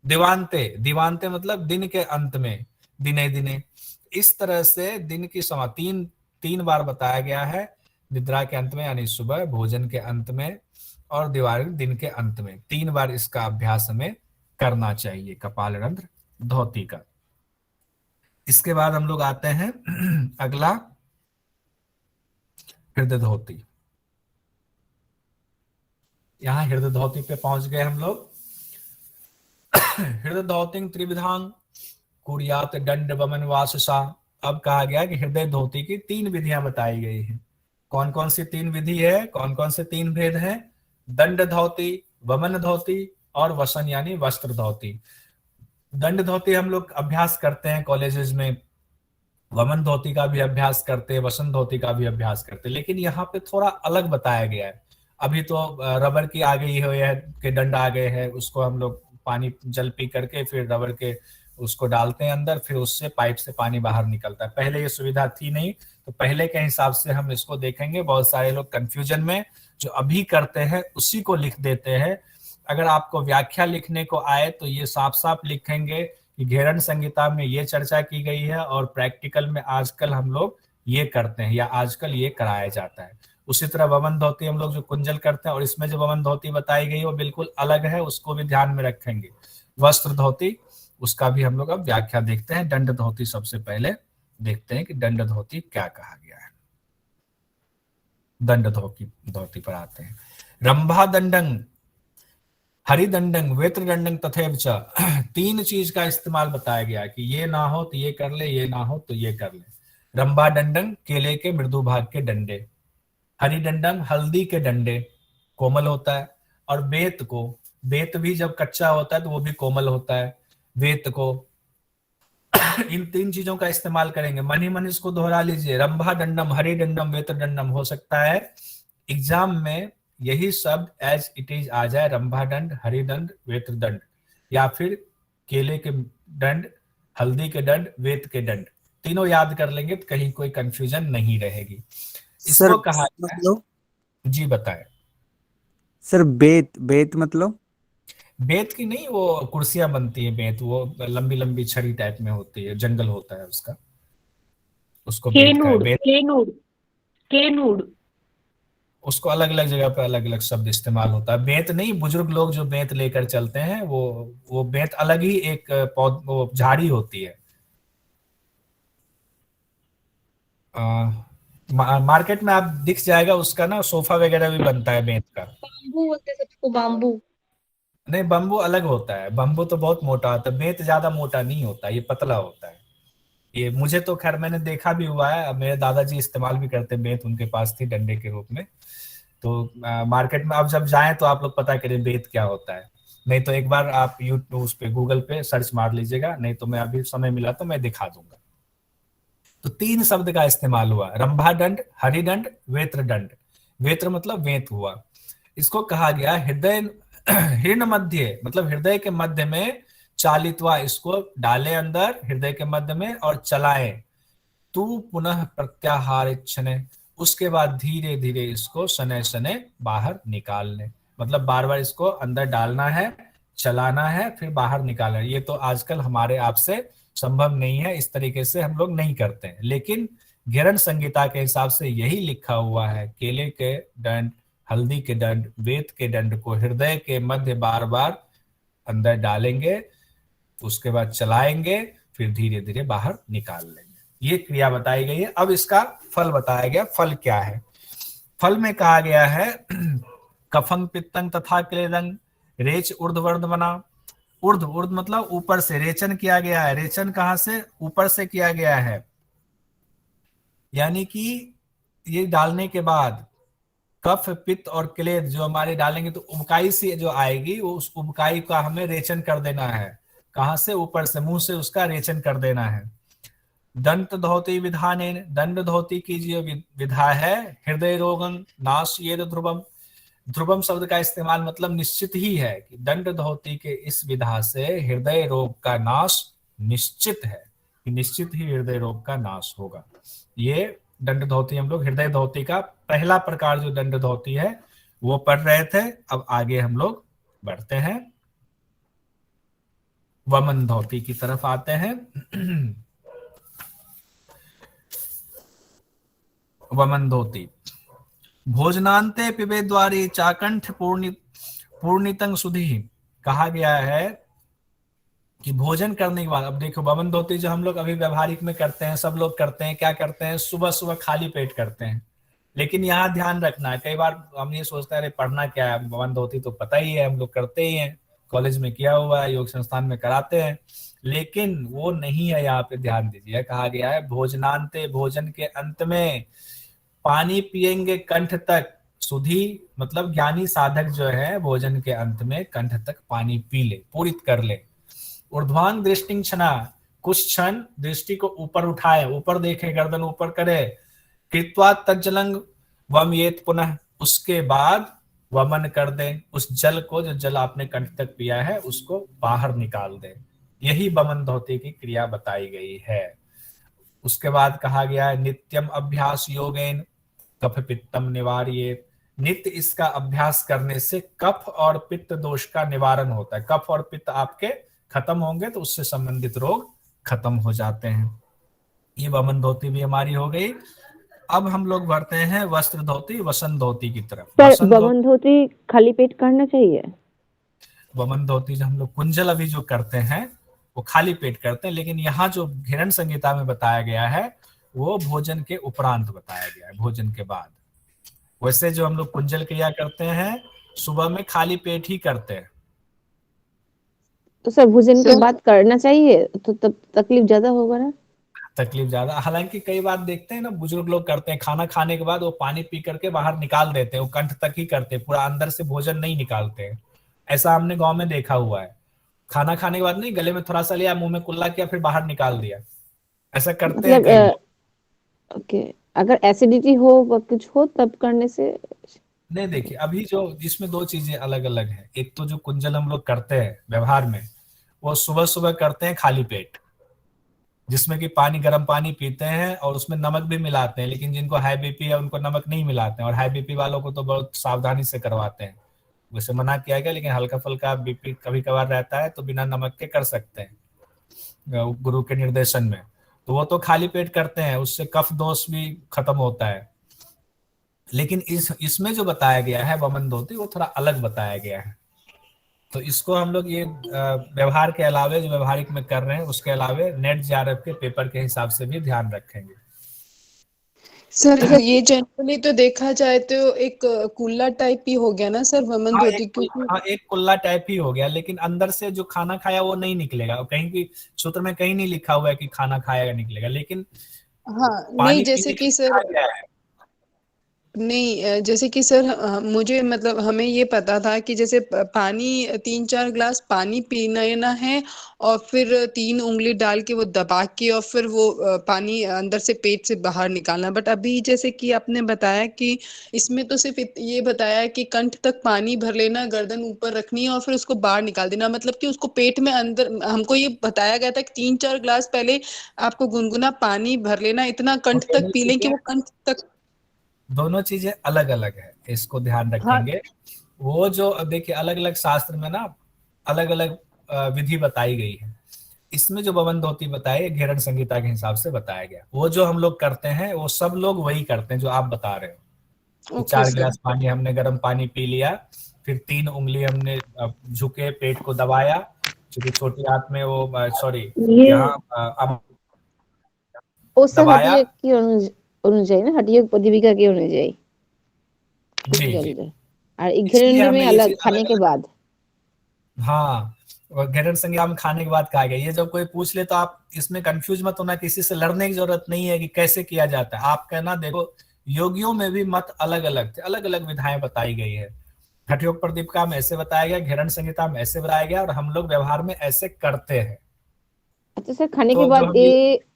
दिवांते, दिवांते मतलब दिन के अंत में, दिने दिने। इस तरह से दिन की समय तीन बार बताया गया है, निद्रा के अंत में यानी सुबह, भोजन के अंत में और दिवाली दिन के अंत में। 3 बार इसका अभ्यास हमें करना चाहिए कपाल रंध्र धोती का। इसके बाद हम लोग आते हैं अगला हृदय धोती। यहां हृदय धोती पे पहुंच गए हम लोग। हृदय धोती त्रिविधांग कुरियात दंड वमन वाससा। अब कहा गया कि हृदय धोती की 3 विधियां बताई गई हैं। कौन कौन सी 3 विधि है, कौन कौन से 3 भेद हैं, दंड धोती, वमन धोती और वसन यानी वस्त्र धोती। दंड धोती हम लोग अभ्यास करते हैं कॉलेजेस में, वमन धोती का भी अभ्यास करते हैं, वसन धोती का भी अभ्यास करते हैं, लेकिन यहाँ पे थोड़ा अलग बताया गया है। अभी तो रबर की आ गई है के दंड आ गए हैं, उसको हम लोग पानी जल पी करके फिर रबर के उसको डालते हैं अंदर, फिर उससे पाइप से पानी बाहर निकलता है। पहले ये सुविधा थी नहीं, तो पहले के हिसाब से हम इसको देखेंगे। बहुत सारे लोग कंफ्यूजन में जो अभी करते हैं उसी को लिख देते हैं। अगर आपको व्याख्या लिखने को आए तो ये साफ साफ लिखेंगे कि घेरन संहिता में ये चर्चा की गई है और प्रैक्टिकल में आजकल हम लोग ये करते हैं या आजकल ये कराया जाता है। उसी तरह वमन धोती हम लोग जो कुंजल करते हैं और इसमें जो वमन धोती बताई गई है वो बिल्कुल अलग है, उसको भी ध्यान में रखेंगे। वस्त्र धोती, उसका भी हम लोग अब व्याख्या देखते हैं। दंड धोती सबसे पहले देखते हैं कि दंड धोती क्या कहा गया है। दंड धोती पर आते हैं। रंभा दंडंग, हरिदंडंग, वेत्र दंडंग तथैव च। 3 चीज का इस्तेमाल बताया गया कि ये ना हो तो ये कर ले, ये ना हो तो ये कर ले। रंभा दंडंग केले के मृदु भाग के डंडे, हरिदंडंग हल्दी के डंडे, कोमल होता है। और बेत को, बेत भी जब कच्चा होता है तो वो भी कोमल होता है, वेत को। इन 3 चीजों का इस्तेमाल करेंगे। मन ही मन इसको दोहरा लीजिए, रंभा दंडम, हरि दंडम, वेत्र दंडम। हो सकता है एग्जाम में यही शब्द एज इट इज आ जाए, रंभा दंड, हरि दंड, वेत्र दंड, या फिर केले के दंड, हल्दी के दंड, वेत के दंड। तीनों याद कर लेंगे तो कहीं कोई कंफ्यूजन नहीं रहेगी। इसको कहा मतलब, जी बताए सर। बेत मतलब बेत की नहीं, वो कुर्सियां बनती है बेत, वो लंबी लंबी छड़ी टाइप में होती है, जंगल होता है उसका, उसको बेत का बेत। केनूड उसको अलग अलग जगह पर अलग अलग शब्द इस्तेमाल होता है। बेत नहीं, बुजुर्ग लोग जो बेत लेकर चलते हैं वो बेत अलग ही एक वो झाड़ी होती है। मार्केट में आप दिख जाएगा उसका ना, सोफा वगैरह भी बनता है बेत का। बाम्बू बोलते हैं सबको, बाम्बू। नहीं, बम्बू अलग होता है, बम्बू तो बहुत मोटा होता है, बेंत ज्यादा मोटा नहीं होता, ये पतला होता है। ये मुझे तो खैर मैंने देखा भी हुआ है, अब मेरे दादाजी इस्तेमाल भी करते हैं बेंत, उनके पास थी डंडे के रूप में। तो मार्केट में अब जब जाएं तो आप लोग पता करें बेंत क्या होता है, नहीं तो एक बार आप यूट्यूब उस पे गूगल पे सर्च मार लीजिएगा, नहीं तो मैं अभी समय मिला तो मैं दिखा दूंगा। तो 3 शब्द का इस्तेमाल हुआ, रंभा दंड, हरिदंड, वेत्र दंड। वेत्र मतलब वेत हुआ। इसको कहा गया हृदय हृदय मध्य, मतलब हृदय के मध्य में चालित्वा, इसको डाले अंदर हृदय के मध्य में और चलाएं, तू पुनः प्रत्याहार इच्छने, उसके बाद धीरे धीरे इसको शनै शनै बाहर निकाल ले। मतलब बार बार इसको अंदर डालना है, चलाना है, फिर बाहर निकालना है। ये तो आजकल हमारे आपसे संभव नहीं है, इस तरीके से हम लोग नहीं करते हैं, लेकिन घेरन संहिता के हिसाब से यही लिखा हुआ है, केले के दंड, हल्दी के दंड, वेत के दंड को हृदय के मध्य बार बार अंदर डालेंगे, उसके बाद चलाएंगे, फिर धीरे धीरे बाहर निकाल लेंगे। ये क्रिया बताई गई है। अब इसका फल बताया गया, फल क्या है। फल में कहा गया है कफंग पित्तंग तथा क्लेदंग, रेच ऊर्ध्वर्ध बना। ऊर्ध, ऊर्ध मतलब ऊपर से, रेचन किया गया है, रेचन कहां से, ऊपर से किया गया है, यानी कि ये डालने के बाद कफ पित्त और क्लेद जो हमारे डालेंगे तो उबकाई से जो आएगी, वो उस उबकाई का हमें रेचन कर देना है। कहां से, ऊपर से, मुंह से उसका रेचन कर देना है। दंत धोती विधान, दंड धोती की जो विधा है, हृदय रोगं नाश ये ध्रुवम। ध्रुवम शब्द का इस्तेमाल मतलब निश्चित ही है कि दंड धोती के इस विधा से हृदय रोग का नाश निश्चित है, कि निश्चित ही हृदय रोग का नाश होगा। ये दंड धोती हम लोग हृदय धोती का पहला प्रकार जो दंड धोती है वो पढ़ रहे थे। अब आगे हम लोग बढ़ते हैं, वमन धोती की तरफ आते हैं। वमन धोती, भोजनांते पिबे द्वारी चाकंठ पूर्णितंग सुधी। कहा गया है कि भोजन करने के बाद, अब देखो वमन धोती जो हम लोग अभी व्यवहारिक में करते हैं, सब लोग करते हैं, क्या करते हैं, सुबह सुबह खाली पेट करते हैं। लेकिन यहाँ ध्यान रखना है, कई बार हम ये सोचते हैं अरे पढ़ना क्या है, वमन धोती तो पता ही है, हम लोग करते ही हैं, कॉलेज में किया हुआ है, योग संस्थान में कराते हैं, लेकिन वो नहीं है। यहाँ पे ध्यान दीजिए, कहा गया है भोजनांते, भोजन के अंत में पानी पिएंगे कंठ तक सुधी, मतलब ज्ञानी साधक जो है भोजन के अंत में कंठ तक पानी पी ले, पूरित कर ले। ऊर्ध्वांग दृष्टि क्षणा, कुछ क्षण दृष्टि को ऊपर उठाए, ऊपर देखे, गर्दन ऊपर करे। कृत्वा तज्जलंग वम येत पुनः, उसके बाद वमन कर दे, उस जल को, जो जल आपने कंठ तक पिया है उसको बाहर निकाल दे। यही वमन धोती की क्रिया बताई गई है। उसके बाद कहा गया है नित्यम अभ्यास योगेन कफ पित्तम निवार्येत। नित्य इसका अभ्यास करने से कफ और पित्त दोष का निवारण होता है। कफ और पित्त आपके खत्म होंगे तो उससे संबंधित रोग खत्म हो जाते हैं। ये वमन धोती भी हमारी हो गई। अब हम लोग बढ़ते हैं वस्त्र धोती, वसंत धोती की तरफ। सर वमन धोती खाली पेट करना चाहिए? वमन धोती जो हम लोग कुंजल अभी जो करते हैं वो खाली पेट करते हैं, लेकिन यहाँ जो घेरन संहिता में बताया गया है वो भोजन के उपरांत बताया गया है, भोजन के बाद। वैसे जो हम लोग कुंजल क्रिया करते हैं सुबह में खाली पेट ही करते हैं। तो सर भोजन के बाद करना चाहिए तो तब तकलीफ ज्यादा होगा ना? तकलीफ ज्यादा, हालांकि कई बार देखते हैं ना बुजुर्ग लोग करते हैं, खाना खाने के बाद वो पानी पी करके बाहर निकाल देते हैं, वो कंठ तक ही करते हैं, पूरा अंदर से भोजन नहीं निकालते हैं। ऐसा हमने गांव में देखा हुआ है, खाना खाने के बाद नहीं, गले में थोड़ा सा लिया, मुंह में कुल्ला किया, फिर बाहर निकाल दिया, ऐसा करते हैं कई लोग। ओके, अगर एसिडिटी हो व कुछ हो तब करने से? नहीं, देखिए अभी जो जिसमें 2 चीजें अलग अलग है। एक तो जो कुंजल हम लोग करते हैं व्यवहार में, वो सुबह सुबह करते हैं खाली पेट, जिसमें कि पानी, गर्म पानी पीते हैं और उसमें नमक भी मिलाते हैं, लेकिन जिनको हाई बीपी है उनको नमक नहीं मिलाते हैं, और हाई बीपी वालों को तो बहुत सावधानी से करवाते हैं। वैसे मना किया गया, लेकिन हल्का फुल्का बीपी कभी कभार रहता है तो बिना नमक के कर सकते हैं गुरु के निर्देशन में। तो वो तो खाली पेट करते हैं, उससे कफ दोष भी खत्म होता है। लेकिन इसमें जो बताया गया है वमन धोती, वो थोड़ा अलग बताया गया है। तो इसको हम लोग ये व्यवहार के अलावे जो व्यवहारिक में कर रहे हैं उसके अलावे नेट जेआरएफ के पेपर के हिसाब से भी ध्यान रखेंगे। सर ये जनरली तो देखा जाए तो एक कुल्ला टाइप ही हो गया ना सर, वमन हाँ धोती, क्योंकि हाँ, एक कुल्ला टाइप ही हो गया, लेकिन अंदर से जो खाना खाया वो नहीं निकलेगा। और कहीं भी सूत्र में कहीं नहीं लिखा हुआ है कि खाना खाएगा निकलेगा, लेकिन हाँ नहीं पानी जैसे पीने के कि लिए सर, कहा गया है। नहीं जैसे कि सर मुझे मतलब हमें ये पता था कि जैसे पानी 3-4 ग्लास पानी पीना लेना है, और फिर 3 उंगली डाल के वो दबा के और फिर वो पानी अंदर से पेट से बाहर निकालना। बट अभी जैसे कि आपने बताया कि इसमें तो सिर्फ ये बताया है कि कंठ तक पानी भर लेना, गर्दन ऊपर रखनी है और फिर उसको बाहर निकाल देना, मतलब कि उसको पेट में अंदर हमको ये बताया गया था कि 3-4 ग्लास पहले आपको गुनगुना पानी भर लेना, इतना वो कंठ तक पी लें कि वो कंठ तक। दोनों चीजें अलग अलग है, इसको ध्यान हाँ रखेंगे। वो जो अब देखिए अलग अलग शास्त्र में ना अलग अलग विधि बताई गई है। इसमें जो बवन धोती बताई है घेरन संहिता के हिसाब से बताया गया। वो जो हम लोग करते हैं वो सब लोग वही करते हैं जो आप बता रहे हो कि ओके 4 सर। गिलास पानी हमने गर्म पानी पी लिया, फिर 3 उंगली हमने झुके पेट को दबाया, क्योंकि छोटी हाथ में वो सॉरी ये यहाँ अब ওসব दबाया। হাটিয়ে কি অনুযায়ী না হাটিয়ে उपजीविका के অনুযায়ী जी जी, चल रहा है। और एक इसलिए घरेंडी में हमने ये अलग चीज खाने अलग के अलग, बाद। हाँ, और घेरन संज्ञा में खाने के बाद कहा गया। ये जब कोई पूछ ले तो आप इसमें कंफ्यूज मत होना, किसी से लड़ने की जरूरत नहीं है कि कैसे किया जाता है। आप कहना देखो योगियों में भी मत अलग अलग थे, अलग अलग विधाएं बताई गई है। हठयोग प्रदीपिका में ऐसे बताया गया, घेरन संहिता में ऐसे बताया गया, और हम लोग व्यवहार में ऐसे करते हैं। अच्छा सर, खाने के तो जो बाद हम ये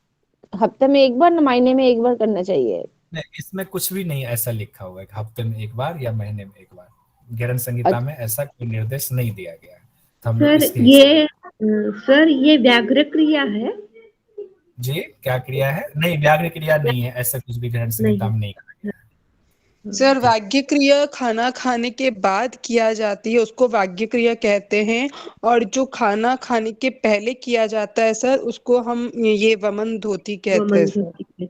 हफ्ते में एक बार ना महीने में एक बार करना चाहिए? नहीं, इसमें कुछ भी नहीं ऐसा लिखा हुआ है कि हफ्ते में एक बार या महीने में एक बार। घेरन संहिता अच्छा में ऐसा कोई निर्देश नहीं दिया गया है, तो हम लोग सर इसके हिसाब। सर ये व्याघ्र क्रिया है? जी क्या क्रिया है? नहीं, व्याघ्र क्रिया नहीं है, ऐसा कुछ भी घेरन संहिता नहीं। में नहीं कहा गया है। सर ठीक। वाग्य क्रिया खाना खाने के बाद किया जाती है, उसको वाग्य क्रिया कहते हैं। और जो खाना खाने के पहले किया जाता है सर, उसको हम ये वमन धोती कहते हैं वमन सर। धोती है।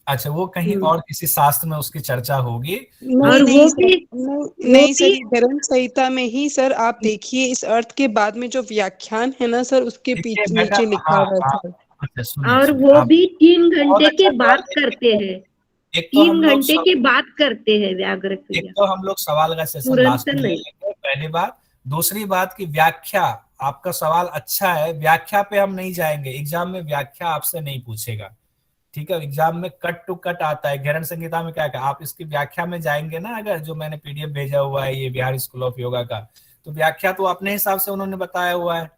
अच्छा, वो कहीं और किसी शास्त्र में उसकी चर्चा होगी। नहीं और नहीं वो सर, भी नहीं वो नहीं सर, भी ये धर्म संहिता में ही सर आप देखिए, इस अर्थ के बाद में जो व्याख्यान है ना सर, उसके देखिए पीछे बेटा, नीचे लिखा हाँ हुआ है हाँ, सर। अच्छा सुनिए और सुनिए वो आप, भी 3 बहुत घंटे के अच्छा सवाल बाद है। करते हैं। एक तो 3 हम लोग घंटे के बाद करते हैं व्याघ्र एक क्रिया, तो हम लोग सवाल का सेशन तुरंत लास्ट में ले नहीं। लेंगे, पहली बात। दूसरी बात की व्याख्या, आपका सवाल अच्छा है, व्याख्या पे हम नहीं जाएंगे, एग्जाम में व्याख्या आपसे नहीं पूछेगा। ठीक है, एग्जाम में कट टू कट आता है। घेरन संहिता में क्या क्या आप इसकी व्याख्या में जाएंगे ना, अगर जो मैंने पीडीएफ भेजा हुआ है ये बिहार स्कूल ऑफ योगा का, तो व्याख्या तो अपने हिसाब से उन्होंने बताया हुआ है।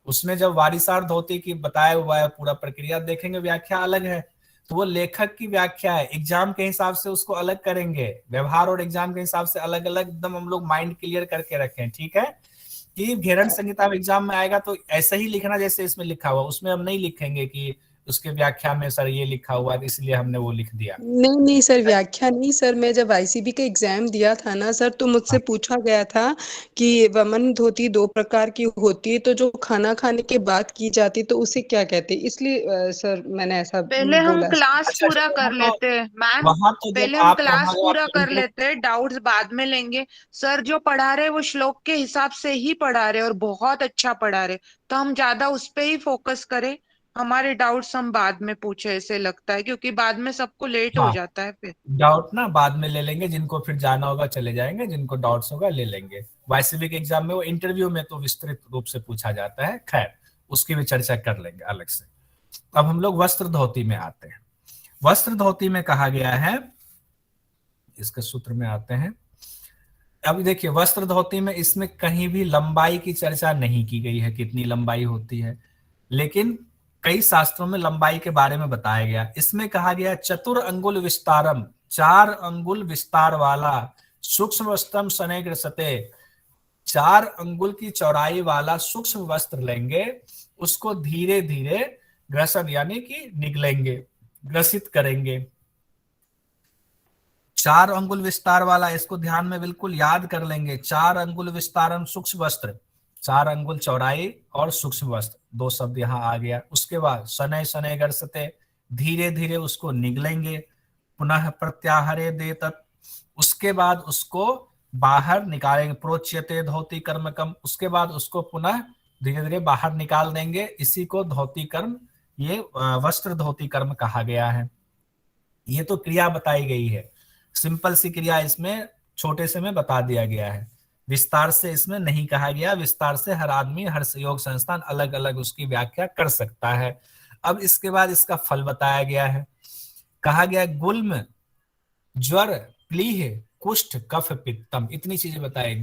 उसमें जब वारिसार धोती की बताया हुआ है पूरा प्रक्रिया, देखेंगे व्याख्या अलग है। तो वो लेखक की व्याख्या है, एग्जाम के हिसाब से उसको अलग करेंगे। व्यवहार और एग्जाम के हिसाब से अलग अलग एकदम हम लोग माइंड क्लियर करके रखें, ठीक है। कि घेरन संहिता एग्जाम में आएगा तो ऐसा ही लिखना जैसे इसमें लिखा हुआ, उसमें हम नहीं लिखेंगे कि उसके व्याख्या में सर ये लिखा हुआ है इसलिए हमने वो लिख दिया। नहीं नहीं सर, व्याख्या नहीं सर, मैं जब आईसीबी का एग्जाम दिया था ना सर, तो मुझसे पूछा गया था कि वमन धोती 2 प्रकार की होती है, तो जो खाना खाने के बाद की जाती तो उसे क्या कहते हैं, इसलिए सर मैंने ऐसा पहले हम बोला। क्लास अच्छा पूरा अच्छा, कर लेते हैं मैम। वहां तो जब पहले हम आप क्लास वहां पूरा आप कर लेते हैं, डाउट्स बाद में लेंगे। सर जो पढ़ा रहे वो श्लोक के हिसाब से ही पढ़ा रहे और बहुत अच्छा पढ़ा रहे, तो हम ज्यादा उस पे ही फोकस करें। हमारे डाउट्स हम बाद में पूछे, ऐसे लगता है, क्योंकि बाद में सबको लेट हो हाँ, जाता है फिर। डाउट ना बाद में ले लेंगे, जिनको फिर जाना होगा चले जाएंगे, जिनको डाउट्स होगा ले लेंगे। वाइसिविक एग्जाम में वो इंटरव्यू में तो विस्तृत रूप से पूछा जाता है, खैर उसकी भी चर्चा कर लेंगे अलग से। अब हम लोग वस्त्र धोती में आते हैं। वस्त्र धोती में कहा गया है, इसके सूत्र में आते हैं। अब देखिए वस्त्र धोती में इसमें कहीं भी लंबाई की चर्चा नहीं की गई है, कितनी लंबाई होती है, लेकिन कई शास्त्रों में लंबाई के बारे में बताया गया। इसमें कहा गया 4 अंगुल विस्तारम, 4 अंगुल विस्तार वाला, सूक्ष्म वस्त्रम शनै ग्रसते, 4 अंगुल की चौड़ाई वाला सूक्ष्म वस्त्र लेंगे, उसको धीरे धीरे ग्रसन यानी कि निगलेंगे, ग्रसित करेंगे। 4 अंगुल विस्तार वाला, इसको ध्यान में बिल्कुल याद कर लेंगे। 4 अंगुल विस्तारम सूक्ष्म वस्त्र, 4 अंगुल चौड़ाई और सूक्ष्म वस्त्र, 2 शब्द यहाँ आ गया। उसके बाद शनै शनै गर्सते, धीरे धीरे उसको निगलेंगे। पुनः प्रत्याहरे देतत्, उसके बाद उसको बाहर निकालेंगे। प्रोच्यते धोती कर्मकम, उसके बाद उसको पुनः धीरे धीरे बाहर निकाल देंगे। इसी को धोती कर्म, ये वस्त्र धोती कर्म कहा गया है। ये तो क्रिया बताई गई है, सिंपल सी क्रिया इसमें छोटे से में बता दिया गया है, विस्तार से इसमें नहीं कहा गया। विस्तार से हर आदमी हर योग संस्थान अलग अलग उसकी व्याख्या कर सकता है। अब इसके बाद इसका फल बताया गया है, कहा गया गुल्म, ज्वर, प्लीह, कुष्ठ, कफ, पित्तम, इतनी चीजें बताए।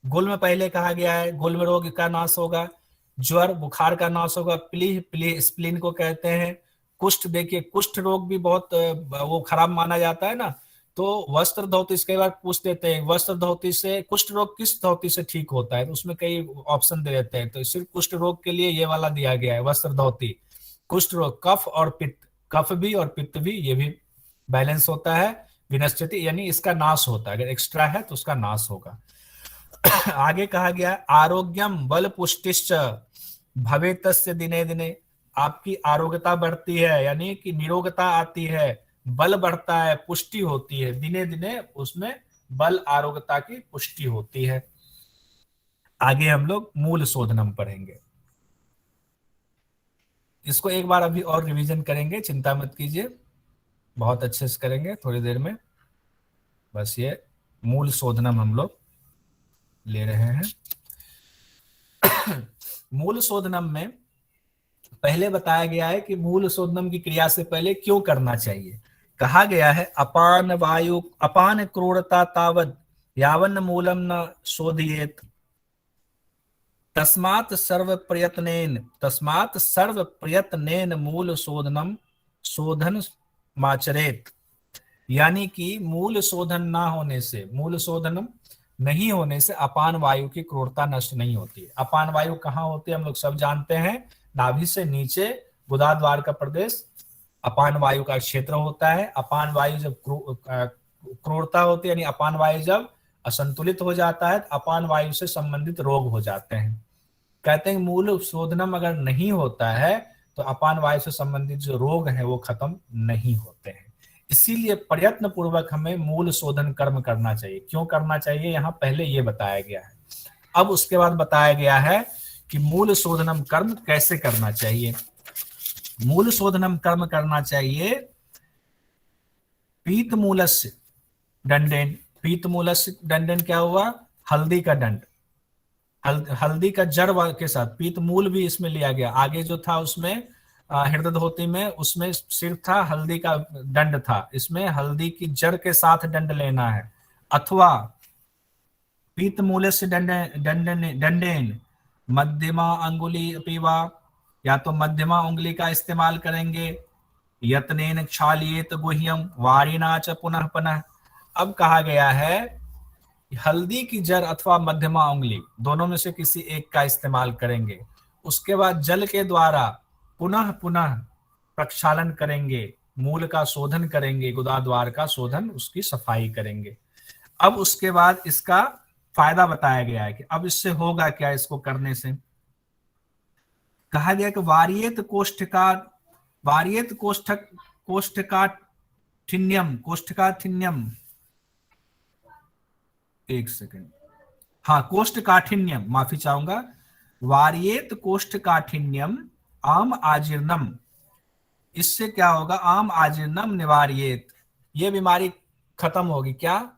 गुल्म पहले कहा गया है, गुल्म रोग का नाश होगा, ज्वर बुखार का नाश होगा, प्लीह स्प्लीन को कहते हैं, कुष्ठ देखिए कुष्ठ रोग भी बहुत वो खराब माना जाता है ना, तो वस्त्र धोती, इसके बाद पूछ देते हैं वस्त्र धोती से कुष्ठ रोग किस धोती से ठीक होता है, तो उसमें कई ऑप्शन दे देते हैं, तो सिर्फ कुष्ठ रोग के लिए ये वाला दिया गया है वस्त्र धोती। कुष्ठ रोग, कफ और पित्त, कफ भी और पित्त भी, ये भी बैलेंस होता है, विनश्यति यानी इसका नाश होता है, अगर एक्स्ट्रा है तो उसका नाश होगा। आगे कहा गया आरोग्यम बल पुष्टिश्च भवेतस्य दिने दिने, आपकी आरोग्यता बढ़ती है यानी कि निरोगता आती है, बल बढ़ता है, पुष्टि होती है, दिने दिने उसमें बल आरोग्यता की पुष्टि होती है। आगे हम लोग मूल शोधनम पढ़ेंगे, इसको एक बार अभी और रिवीजन करेंगे, चिंता मत कीजिए, बहुत अच्छे से करेंगे थोड़ी देर में। बस ये मूल शोधनम हम लोग ले रहे हैं। मूल शोधनम में पहले बताया गया है कि मूल शोधनम की क्रिया से पहले क्यों करना चाहिए। कहा गया है अपान वायु अपान क्रूरता तावद यावन मूलम न शोधियेत तस्मात् सर्व प्रयत्नेन मूल शोधन माचरेत, यानी कि मूल शोधन ना होने से, मूल शोधन नहीं होने से अपान वायु की क्रूरता नष्ट नहीं होती है। अपान वायु कहाँ होती है हम लोग सब जानते हैं, नाभि से नीचे गुदाद्वार का प्रदेश अपान वायु का क्षेत्र होता है। अपान वायु जब क्रूरता होती है यानी अपान वायु जब असंतुलित हो जाता है, अपान वायु से संबंधित रोग हो जाते हैं। कहते हैं मूल शोधनम अगर नहीं होता है तो अपान वायु से संबंधित जो रोग हैं वो खत्म नहीं होते हैं। इसीलिए प्रयत्न पूर्वक हमें मूल शोधन कर्म करना चाहिए। क्यों करना चाहिए यहाँ पहले ये बताया गया है। अब उसके बाद बताया गया है कि मूल शोधनम कर्म कैसे करना चाहिए। मूल शोधनम कर्म करना चाहिए पीत मूलस्य दंडेन। पीत मूलस्य दंडेन क्या हुआ, हल्दी का दंड, हल्दी का जड़ के साथ पीत मूल भी इसमें लिया गया। आगे जो था उसमें हृदय धोती में उसमें सिर्फ था हल्दी का दंड था, इसमें हल्दी की जड़ के साथ दंड लेना है। अथवा पीत मूल से दंडेन मध्यमा अंगुली पीवा, या तो मध्यमा उंगली का इस्तेमाल करेंगे। यत्नेन क्षालियेत गुह्यम वारिना च पुनः पुनः। अब कहा गया है हल्दी की जड़ अथवा मध्यमा उंगली दोनों में से किसी एक का इस्तेमाल करेंगे। उसके बाद जल के द्वारा पुनः पुनः प्रक्षालन करेंगे, मूल का शोधन करेंगे, गुदाद्वार का शोधन उसकी सफाई करेंगे। अब उसके बाद इसका फायदा बताया गया है कि अब इससे होगा क्या इसको करने से। कहा गया कि वारियेत कोष्ठकाठिन्यम, एक सेकंड, हाँ कोष्ठकाठिन्यम, माफी चाहूंगा, वारियेत कोष्ठकाठिन्यम आम आजीर्णम। इससे क्या होगा, आम आजीर्णम निवारियेत, ये बीमारी खत्म होगी। क्या,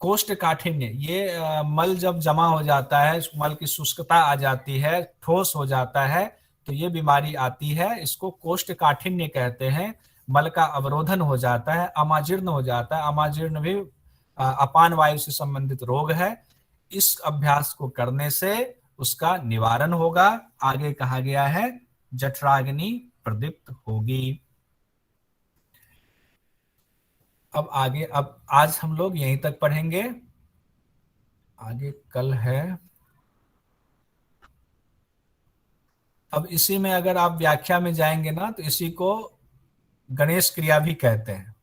कोष्ठकाठिन्य, ये मल जब जमा हो जाता है, मल की शुष्कता आ जाती है, ठोस हो जाता है, तो ये बीमारी आती है। इसको कोष्ठकाठिन्य कहते हैं। मल का अवरोधन हो जाता है, अमाजीर्ण हो जाता है। अमाजीर्ण भी अपान वायु से संबंधित रोग है। इस अभ्यास को करने से उसका निवारण होगा। आगे कहा गया है जठराग्नि प्रदीप्त होगी। अब आगे, अब आज हम लोग यहीं तक पढ़ेंगे, आगे कल है। अब इसी में अगर आप व्याख्या में जाएंगे ना तो इसी को गणेश क्रिया भी कहते हैं।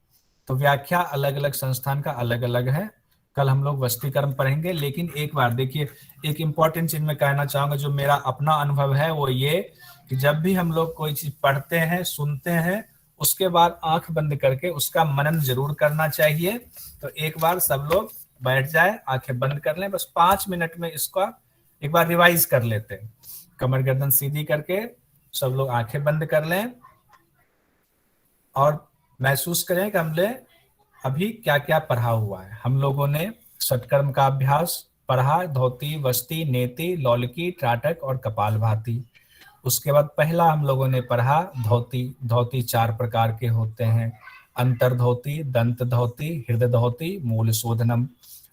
तो व्याख्या अलग अलग संस्थान का अलग अलग है। कल हम लोग वस्तीकर्म पढ़ेंगे। लेकिन एक बार देखिए, एक इंपॉर्टेंट चीज मैं कहना चाहूंगा, जो मेरा अपना अनुभव है वो ये कि जब भी हम लोग कोई चीज पढ़ते हैं, सुनते हैं, उसके बाद आंख बंद करके उसका मनन जरूर करना चाहिए। तो एक बार सब लोग बैठ जाए, आंखें बंद कर लें, बस 5 मिनट में इसका एक बार रिवाइज कर लेते हैं। कमर गर्दन सीधी करके सब लोग आंखें बंद कर लें और महसूस करें कि हमने अभी क्या क्या पढ़ा हुआ है। हम लोगों ने षटकर्म का अभ्यास पढ़ा, धोती, वस्ती, नेति, लौलकी, त्राटक और कपालभाति। उसके बाद पहला हम लोगों ने पढ़ा धोती। धोती 4 प्रकार के होते हैं, अंतर्धोती, दंत धोती, हृदय धोती, मूल शोधनम।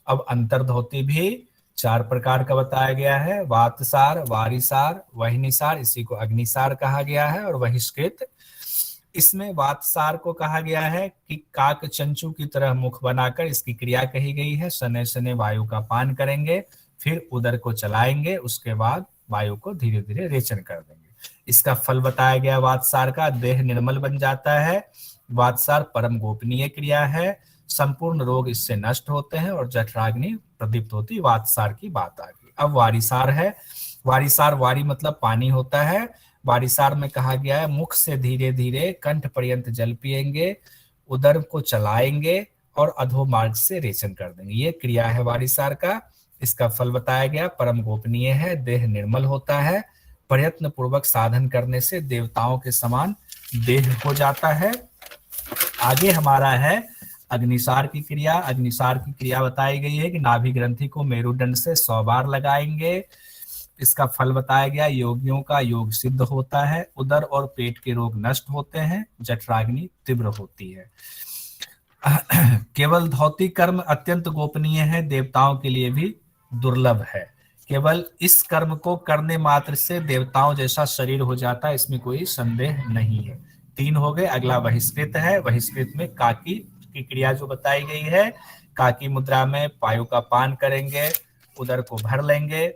अब अंतर्धोती भी 4 प्रकार का बताया गया है, वातसार, वारिसार, वह्निसार, इसी को अग्निसार कहा गया है, और बहिष्कृत। इसमें वातसार को कहा गया है कि काक चंचू की तरह मुख बनाकर, इसकी क्रिया कही गई है, शनै शनै वायु का पान करेंगे, फिर उदर को चलाएंगे, उसके बाद वायु को धीरे धीरे रेचन कर देंगे। इसका फल बताया गया वातसार का, देह निर्मल बन जाता है। वातसार परम गोपनीय क्रिया है, संपूर्ण रोग इससे नष्ट होते हैं और जठराग्नि प्रदीप्त होती। वातसार की बात आ गई। अब वारिसार है। वारिसार, वारी मतलब पानी होता है। वारिसार में कहा गया है मुख से धीरे धीरे कंठ पर्यंत जल पिएंगे, उदर को चलाएंगे और अधोमार्ग से रेचन कर देंगे। ये क्रिया है वारिसार का। इसका फल बताया गया, परम गोपनीय है, देह निर्मल होता है, प्रयत्न पूर्वक साधन करने से देवताओं के समान देह हो जाता है। आगे हमारा है अग्निसार की क्रिया। अग्निसार की क्रिया बताई गई है कि नाभि ग्रंथि को मेरुदंड से 100 बार लगाएंगे। इसका फल बताया गया, योगियों का योग सिद्ध होता है, उदर और पेट के रोग नष्ट होते हैं, जठराग्नि तीव्र होती है। केवल धौती कर्म अत्यंत गोपनीय है, देवताओं के लिए भी दुर्लभ है। केवल इस कर्म को करने मात्र से देवताओं जैसा शरीर हो जाता है, इसमें कोई संदेह नहीं है। 3 हो गए। अगला बहिष्कृत है। बहिष्कृत में काकी की क्रिया जो बताई गई है, काकी मुद्रा में वायु का पान करेंगे, उदर को भर लेंगे,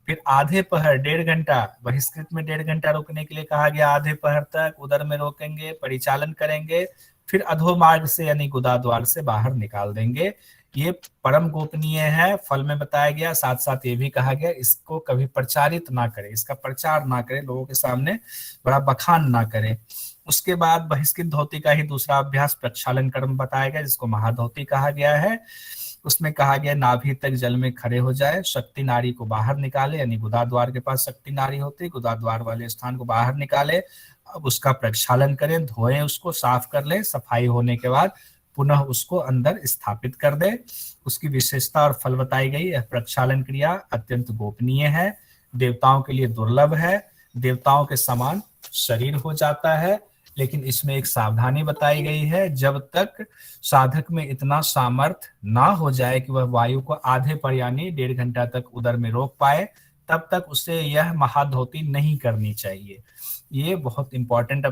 फिर आधे पहर 1.5 घंटा, बहिष्कृत में 1.5 घंटा रोकने के लिए कहा गया, आधे पहर तक उदर में रोकेंगे, परिचालन करेंगे, फिर अधोमार्ग से यानी गुदा द्वार से बाहर निकाल देंगे। ये परम गोपनीय है। फल में बताया गया, साथ साथ ये भी कहा गया इसको कभी प्रचारित ना करें, इसका प्रचार ना करें, लोगों के सामने बड़ा बखान ना करें। उसके बाद बहिष्कृत धोती का ही दूसरा अभ्यास प्रक्षालन कर्म बताया गया, जिसको महाधोती कहा गया है। उसमें कहा गया नाभि तक जल में खड़े हो जाए, शक्ति नाड़ी को बाहर निकाले, यानी गुदा द्वार के पास शक्ति नाड़ी होती है, गुदा द्वार वाले स्थान को बाहर निकाले। अब उसका प्रक्षालन करें, धोएं, उसको साफ कर लें, सफाई होने के बाद पुनः उसको अंदर स्थापित कर दे। उसकी विशेषता और फल बताई गई। यह प्रक्षालन क्रिया अत्यंत गोपनीय है, देवताओं के लिए दुर्लभ है, देवताओं के समान शरीर हो जाता है, लेकिन इसमें एक सावधानी बताई गई है, जब तक साधक में इतना सामर्थ्य ना हो जाए कि वह वायु को आधे पर यानी 1.5 घंटा तक उदर में रोक पाए, तब तक उसे यह महाधोती नहीं करनी चाहिए। ये बहुत इंपॉर्टेंट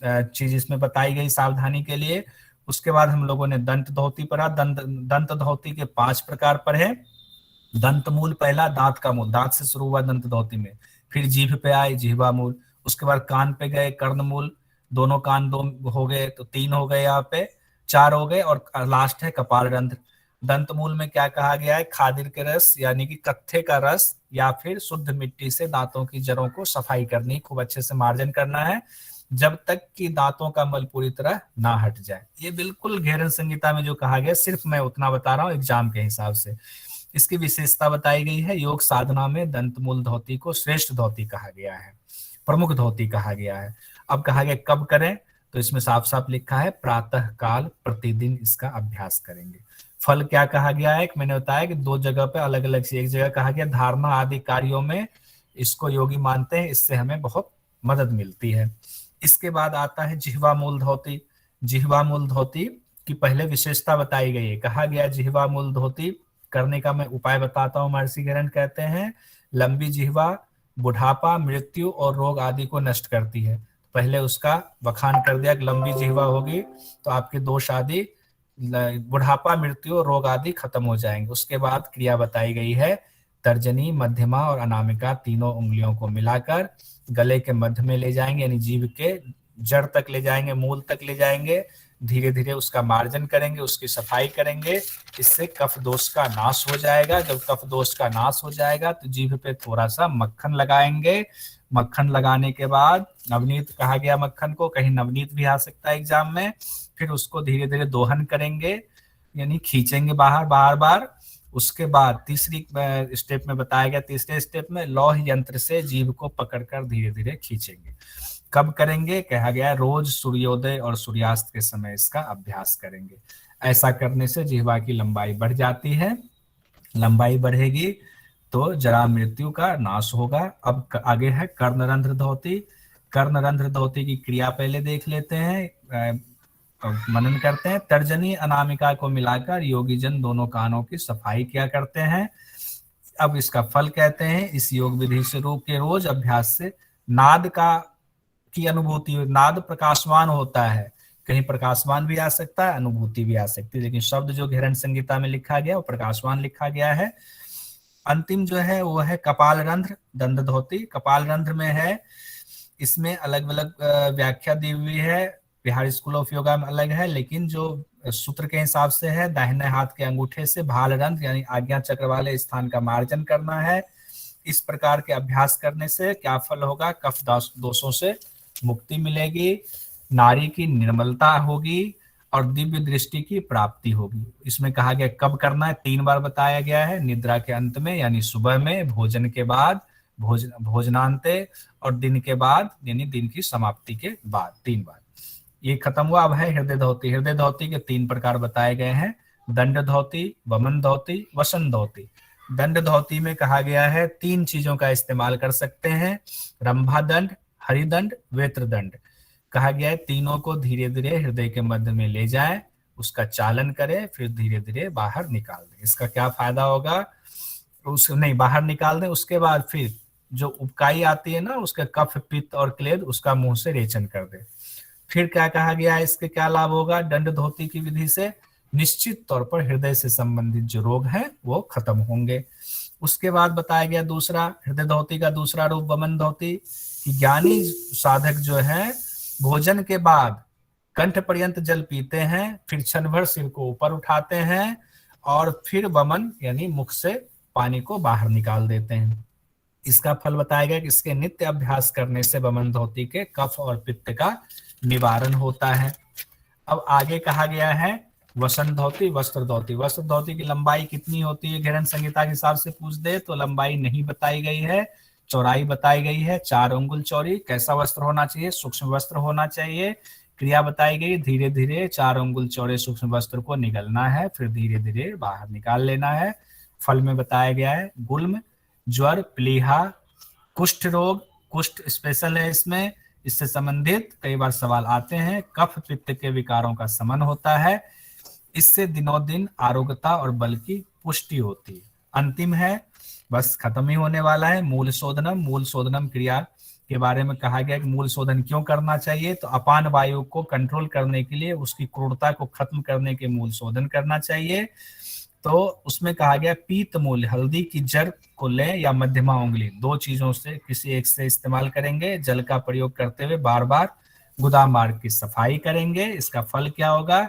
चीज इसमें बताई गई सावधानी के लिए। उसके बाद हम लोगों ने दंत धोती पढ़ा। दंत धोती के 5 प्रकार पर है। दंत मूल पहला, दांत का मूल, दांत से शुरू हुआ दंत धोती में, फिर जीभ पे आए जिह्वा मूल, उसके बाद कान पे गए कर्ण मूल, दोनों कान 2 हो गए तो 3 हो गए, यहाँ पे 4 हो गए, और लास्ट है कपाल रंध्र। दंत मूल में क्या कहा गया है, खादिर के रस यानी कि कत्थे का रस या फिर शुद्ध मिट्टी से दांतों की जड़ों को सफाई करनी, खूब अच्छे से मार्जन करना है, जब तक कि दांतों का मल पूरी तरह ना हट जाए। ये बिल्कुल घेरन संहिता में जो कहा गया, सिर्फ मैं उतना बता रहा हूँ एग्जाम के हिसाब से। इसकी विशेषता बताई गई है। योग साधना में दंत मूल धोती को श्रेष्ठ धोती कहा गया है, प्रमुख धोती कहा गया है। अब कहा गया कब करें, तो इसमें साफ साफ लिखा है प्रातः काल प्रतिदिन इसका अभ्यास करेंगे। फल क्या कहा गया है, मैंने बताया कि 2 जगह पे अलग अलग से, एक जगह कहा गया धारणा आदि कार्यों में इसको योगी मानते हैं, इससे हमें बहुत मदद मिलती है। इसके बाद आता है जिह्वा मूल धोती। जिह्वा मूल धोती की पहले विशेषता बताई गई है। कहा गया जिह्वा मूल धोती करने का मैं उपाय बताता हूँ। महर्षि घेरन कहते हैं लंबी जिह्वा बुढ़ापा, मृत्यु और रोग आदि को नष्ट करती है। पहले उसका बखान कर दिया कि लंबी जिह्वा होगी तो आपके दोष आदि, बुढ़ापा, मृत्यु और रोग आदि खत्म हो जाएंगे। उसके बाद क्रिया बताई गई है, तर्जनी, मध्यमा और अनामिका तीनों उंगलियों को मिलाकर गले के मध्य में ले जाएंगे, यानी जीभ के जड़ तक ले जाएंगे, मूल तक ले जाएंगे, धीरे धीरे उसका मार्जन करेंगे, उसकी सफाई करेंगे। इससे कफ दोष का नाश हो जाएगा। जब कफ दोष का नाश हो जाएगा तो जीभ पे थोड़ा सा मक्खन लगाएंगे। मक्खन लगाने के बाद, नवनीत कहा गया मक्खन को, कहीं नवनीत भी आ सकता है एग्जाम में, फिर उसको धीरे धीरे दोहन करेंगे, यानी खींचेंगे बाहर बार बार। उसके बाद तीसरी स्टेप में बताया गया, तीसरे स्टेप में लौह यंत्र से जीभ को पकड़कर धीरे धीरे खींचेंगे। कब करेंगे? कहा गया है रोज सूर्योदय और सूर्यास्त के समय इसका अभ्यास करेंगे। ऐसा करने से जिह्वा की लंबाई बढ़ जाती है, लंबाई बढ़ेगी तो जरा मृत्यु का नाश होगा। अब आगे है कर्णरंध्र धोती। कर्णरंध्र धोती की क्रिया पहले देख लेते हैं, मनन करते हैं। तर्जनी अनामिका को मिलाकर योगी जन दोनों कानों की सफाई किया करते हैं। अब इसका फल कहते हैं, इस योग विधि से रूप के रोज अभ्यास से नाद की अनुभूति, नाद प्रकाशवान होता है, कहीं प्रकाशवान भी आ सकता है, अनुभूति भी आ सकती है, लेकिन शब्द जो घेरन संहिता में लिखा गया वो प्रकाशवान लिखा गया है। अंतिम जो है वो है कपाल रंध्र दंड धोती। कपाल रंध्र में है, इसमें अलग अलग व्याख्या दी हुई है, बिहार स्कूल ऑफ योगा में अलग है, लेकिन जो सूत्र के हिसाब से है दाहिने हाथ के अंगूठे से भाल रंध्र यानी आज्ञा चक्र वाले स्थान का मार्जन करना है। इस प्रकार के अभ्यास करने से क्या फल होगा? कफ दोषों से मुक्ति मिलेगी, नारी की निर्मलता होगी और दिव्य दृष्टि की प्राप्ति होगी। इसमें कहा गया कब करना है, 3 बार बताया गया है, निद्रा के अंत में यानी सुबह में, भोजन के बाद, भोजनांते और दिन के बाद यानी दिन की समाप्ति के बाद 3 बार। ये खत्म हुआ। अब है हृदय धोती। हृदय धोती के 3 प्रकार बताए गए हैं, दंड धोती, वमन धोती, वसन धोती। दंड धोती में कहा गया है 3 चीजों का इस्तेमाल कर सकते हैं, रंभा दंड, हरिदंड, वेत्र दंड। कहा गया है तीनों को धीरे धीरे हृदय के मध्य में ले जाएं, उसका चालन करें, फिर धीरे धीरे बाहर निकाल दें। इसका क्या फायदा होगा? बाहर निकाल दें, उसके बाद फिर जो उबकाई आती है ना, उसका कफ, पित्त और क्लेद, उसका मुंह से रेचन कर दे। फिर क्या कहा गया है, इसके क्या लाभ होगा? दंड धोती की विधि से निश्चित तौर पर हृदय से संबंधित जो रोग हैं वो खत्म होंगे। उसके बाद बताया गया दूसरा, हृदय धोती का दूसरा रूप वमन धोती, कि ज्ञानी साधक जो है भोजन के बाद कंठ पर्यंत जल पीते हैं, फिर क्षण भर सिर को ऊपर उठाते हैं और फिर वमन यानी मुख से पानी को बाहर निकाल देते हैं। इसका फल बताया गया कि इसके नित्य अभ्यास करने से वमन धोती के कफ और पित्त का निवारण होता है। अब आगे कहा गया है वसन धोती, वस्त्र धोती। वस्त्र धोती की लंबाई कितनी होती है? घेरन संहिता के हिसाब से पूछ दे तो लंबाई नहीं बताई गई है, चौड़ाई बताई गई है 4 अंगुल चौड़ी। कैसा वस्त्र होना चाहिए? सूक्ष्म वस्त्र होना चाहिए। क्रिया बताई गई, धीरे धीरे 4 अंगुल चौड़े सूक्ष्म वस्त्र को निगलना है, फिर धीरे धीरे बाहर निकाल लेना है। फल में बताया गया है गुल्म, ज्वर, प्लीहा, कुष्ठ रोग, कुष्ठ स्पेशल है इसमें, इससे संबंधित कई बार सवाल आते हैं। कफ पित्त के विकारों का शमन होता है, इससे दिनों दिन आरोग्यता और बल की पुष्टि होती है। अंतिम है, बस खत्म ही होने वाला है, मूल शोधनम। मूल शोधनम क्रिया के बारे में कहा गया कि मूल शोधन क्यों करना चाहिए? तो अपान वायु को कंट्रोल करने के लिए, उसकी क्रूरता को खत्म करने के मूल शोधन करना चाहिए। तो उसमें कहा गया पीत मूल, हल्दी की जड़ को लें या मध्यमा उंगली, 2 चीजों से किसी एक से इस्तेमाल करेंगे। जल का प्रयोग करते हुए बार बार गुदा मार्ग की सफाई करेंगे। इसका फल क्या होगा?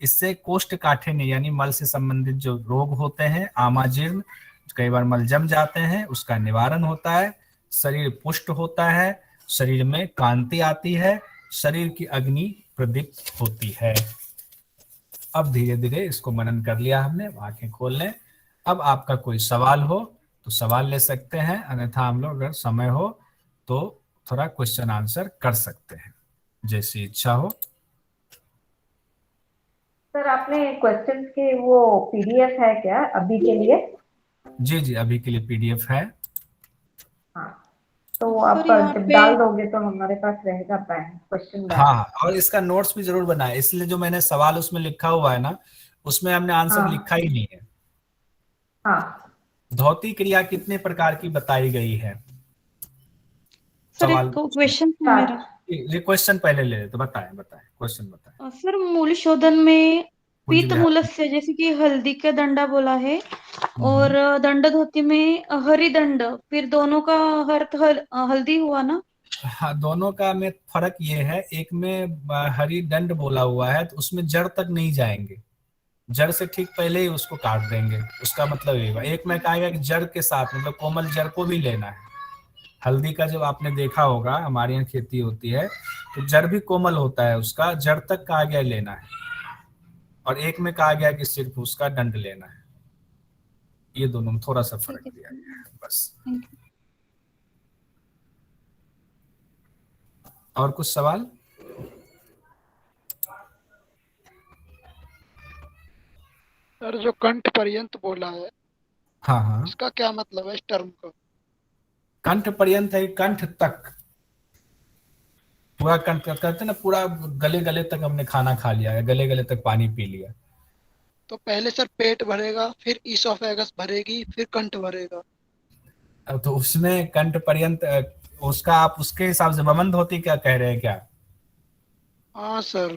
इससे कोष्ठकाठिन्य यानी मल से संबंधित जो रोग होते हैं, आमाजीर्ण, कई बार मल जम जाते हैं, उसका निवारण होता है। शरीर पुष्ट होता है, शरीर में कांति आती है, शरीर की अग्नि प्रदीप्त होती है। अब धीरे धीरे इसको मनन कर लिया हमने, आंखें खोल लें। अब आपका कोई सवाल हो तो सवाल ले सकते हैं, अन्यथा हम लोग अगर समय हो तो थोड़ा क्वेश्चन आंसर कर सकते हैं, जैसी इच्छा हो। सर आपने क्वेश्चंस के वो पीडीएफ है क्या अभी के लिए? जी जी, अभी के लिए पीडीएफ है। हाँ, तो आप जब डाल दोगे तो हमारे पास रहेगा क्वेश्चन। हाँ, और इसका नोट्स भी जरूर बनाए, इसलिए जो मैंने सवाल उसमें लिखा हुआ है ना, उसमें हमने आंसर लिखा ही नहीं है। हाँ। धोती क्रिया कितने प्रकार की बताई गई है? सर एक क्वेश्चन है मेरा। ये क्वेश्चन पहले ले तो बताएं क्वेश्चन बताएं। सर मूल शोधन में पीत मूलस्य जैसे कि हल्दी का दंडा बोला है, और दंड धोती में हरि दंड, फिर दोनों का अर्थ हल्दी हुआ ना? हाँ, दोनों का में फर्क ये है, एक में हरि दंड बोला हुआ है तो उसमें जड़ तक नहीं जाएंगे, जड़ से ठीक पहले ही उसको काट देंगे, उसका मतलब ये हुआ। एक में कहा गया कि जड़ के साथ मतलब कोमल जड़ को भी लेना है। हल्दी का जब आपने देखा होगा, हमारे यहाँ खेती होती है तो जड़ भी कोमल होता है, उसका जड़ तक कहा गया लेना है, और एक में कहा गया कि सिर्फ उसका दंड लेना है। ये दोनों में थोड़ा सा फर्क दिया गया है बस। और कुछ सवाल? सर जो कंठ पर्यंत बोला है, हाँ हाँ, इसका क्या मतलब है इस टर्म का? कंठ पर्यंत है, कंठ तक, पूरा कंठ कहते हैं ना, पूरा गले गले तक हमने खाना खा लिया है, गले गले तक पानी पी लिया। तो पहले सर पेट भरेगा, फिर ईसोफेगस भरेगी, फिर कंठ भरेगा। अब तो उसमें कंठ पर्यंत उसका आप उसके हिसाब से बमन धोती क्या कह रहे हैं क्या? हाँ सर।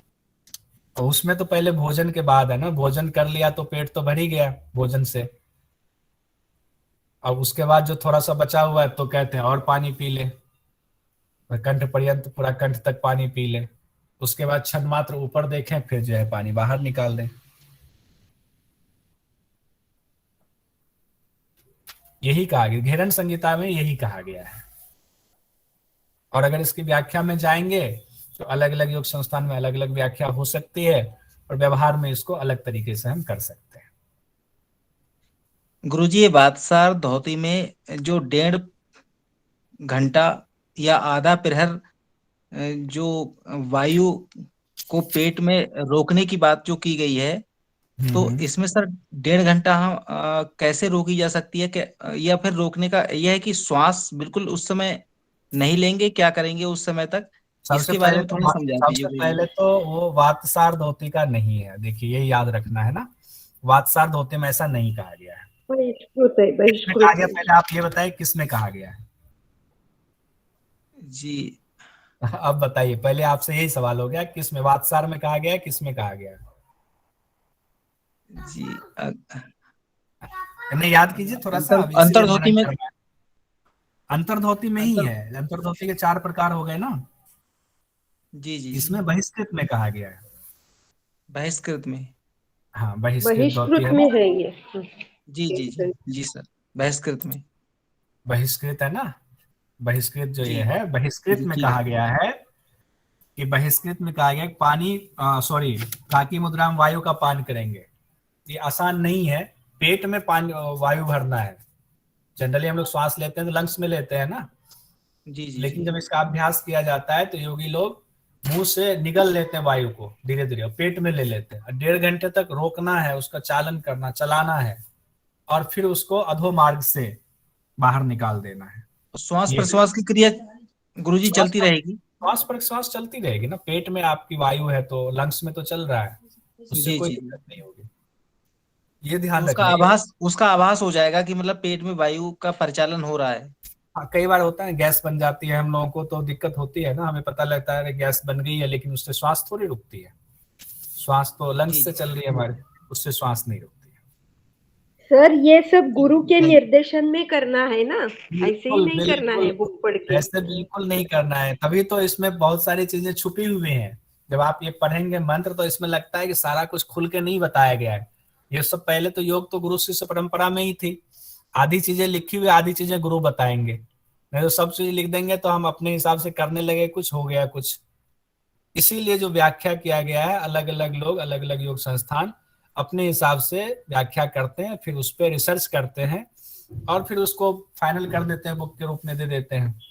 तो उसमें तो पहले भोजन के बाद है ना, भोजन कर लिया तो पेट तो भर ही गया भोजन से। अब उसके बाद जो थोड़ा सा बचा हुआ है तो कहते हैं और पानी पी ले, कंठ पर्यंत पूरा कंठ तक पानी पी ले। उसके बाद छद मात्र ऊपर देखें, फिर जो है पानी बाहर निकाल दें। यही कहा गया, घेरन संहिता में यही कहा गया है। और अगर इसकी व्याख्या में जाएंगे तो अलग अलग योग संस्थान में अलग अलग व्याख्या हो सकती है, और व्यवहार में इसको अलग तरीके से हम कर सकते हैं। गुरुजी, ये बादशाह धोती में जो 1.5 घंटा या आधा प्रहर जो वायु को पेट में रोकने की बात जो की गई है, तो इसमें सर 1.5 घंटा हम कैसे रोकी जा सकती है? या फिर रोकने का यह है कि श्वास बिल्कुल उस समय नहीं लेंगे, क्या करेंगे उस समय तक? इसके बारे में थोड़ा समझा दीजिए। सबसे पहले तो वो वातसार धोती का नहीं है, देखिए ये याद रखना है ना, वातसार धोती में ऐसा नहीं कहा गया है। किसमें कहा गया, पहले आप ये बताइए किसमें कहा गया है जी? अब बताइए, पहले आपसे यही सवाल हो गया, किसमें, वातसार में कहा गया है, किसमें कहा गया है? जी नहीं, याद कीजिए थोड़ा सा। अंतर्धोती में, अंतर्धोती में ही है। अंतर्धोती के 4 प्रकार हो गए ना। जी जी। इसमें बहिष्कृत में कहा गया है। बहिष्कृत में? हाँ, बहिष्कृत में है ये। जी जी जी जी सर, बहिष्कृत में। बहिष्कृत है ना, बहिष्कृत जो ये है, बहिष्कृत में कहा गया है कि बहिष्कृत में कहा गया पानी सॉरी काकी मुद्रा में वायु का पान करेंगे। ये आसान नहीं है, पेट में पानी वायु भरना है। जनरली हम लोग श्वास लेते हैं तो लंग्स में लेते हैं ना, जी जी। लेकिन जब इसका अभ्यास किया जाता है तो योगी लोग मुंह से निगल लेते हैं वायु को धीरे धीरे, पेट में ले लेते हैं। 1.5 घंटे तक रोकना है, उसका चालन करना, चलाना है, और फिर उसको अधो मार्ग से बाहर निकाल देना है। श्वास प्रश्वास की क्रिया गुरुजी चलती रहेगी? श्वास प्रश्वास चलती रहेगी ना, पेट में आपकी वायु है तो लंग्स में तो चल रहा है, उससे कोई दिक्कत नहीं होगी। ये ध्यान रखना। उसका आभास हो जाएगा कि मतलब पेट में वायु का परिचालन हो रहा है। हाँ, कई बार होता है गैस बन जाती है हम लोगों को, तो दिक्कत होती है ना, हमें पता लगता है गैस बन गई है, लेकिन उससे श्वास थोड़ी रुकती है। श्वास तो लंग्स से चल रही है हमारे, उससे श्वास नहीं रुकती है। सर ये सब गुरु के निर्देशन में करना है ना, ऐसे ही नहीं करना है बुक पढ़ के। ऐसे बिल्कुल नहीं करना है, तभी तो इसमें बहुत सारी चीजें छुपी हुई हैं। जब आप ये पढ़ेंगे मंत्र तो इसमें लगता है कि सारा कुछ खुल के नहीं बताया गया है। ये सब पहले तो योग तो गुरु शिष्य परंपरा में ही थी, आधी चीजें लिखी हुई, आधी चीजें गुरु बताएंगे। नहीं तो सब चीज लिख देंगे तो हम अपने हिसाब से करने लगे, कुछ हो गया कुछ। इसीलिए जो व्याख्या किया गया है, अलग अलग लोग, अलग अलग योग संस्थान अपने हिसाब से व्याख्या करते हैं, फिर उस पर रिसर्च करते हैं और फिर उसको फाइनल कर देते हैं, बुक के रूप में दे देते हैं।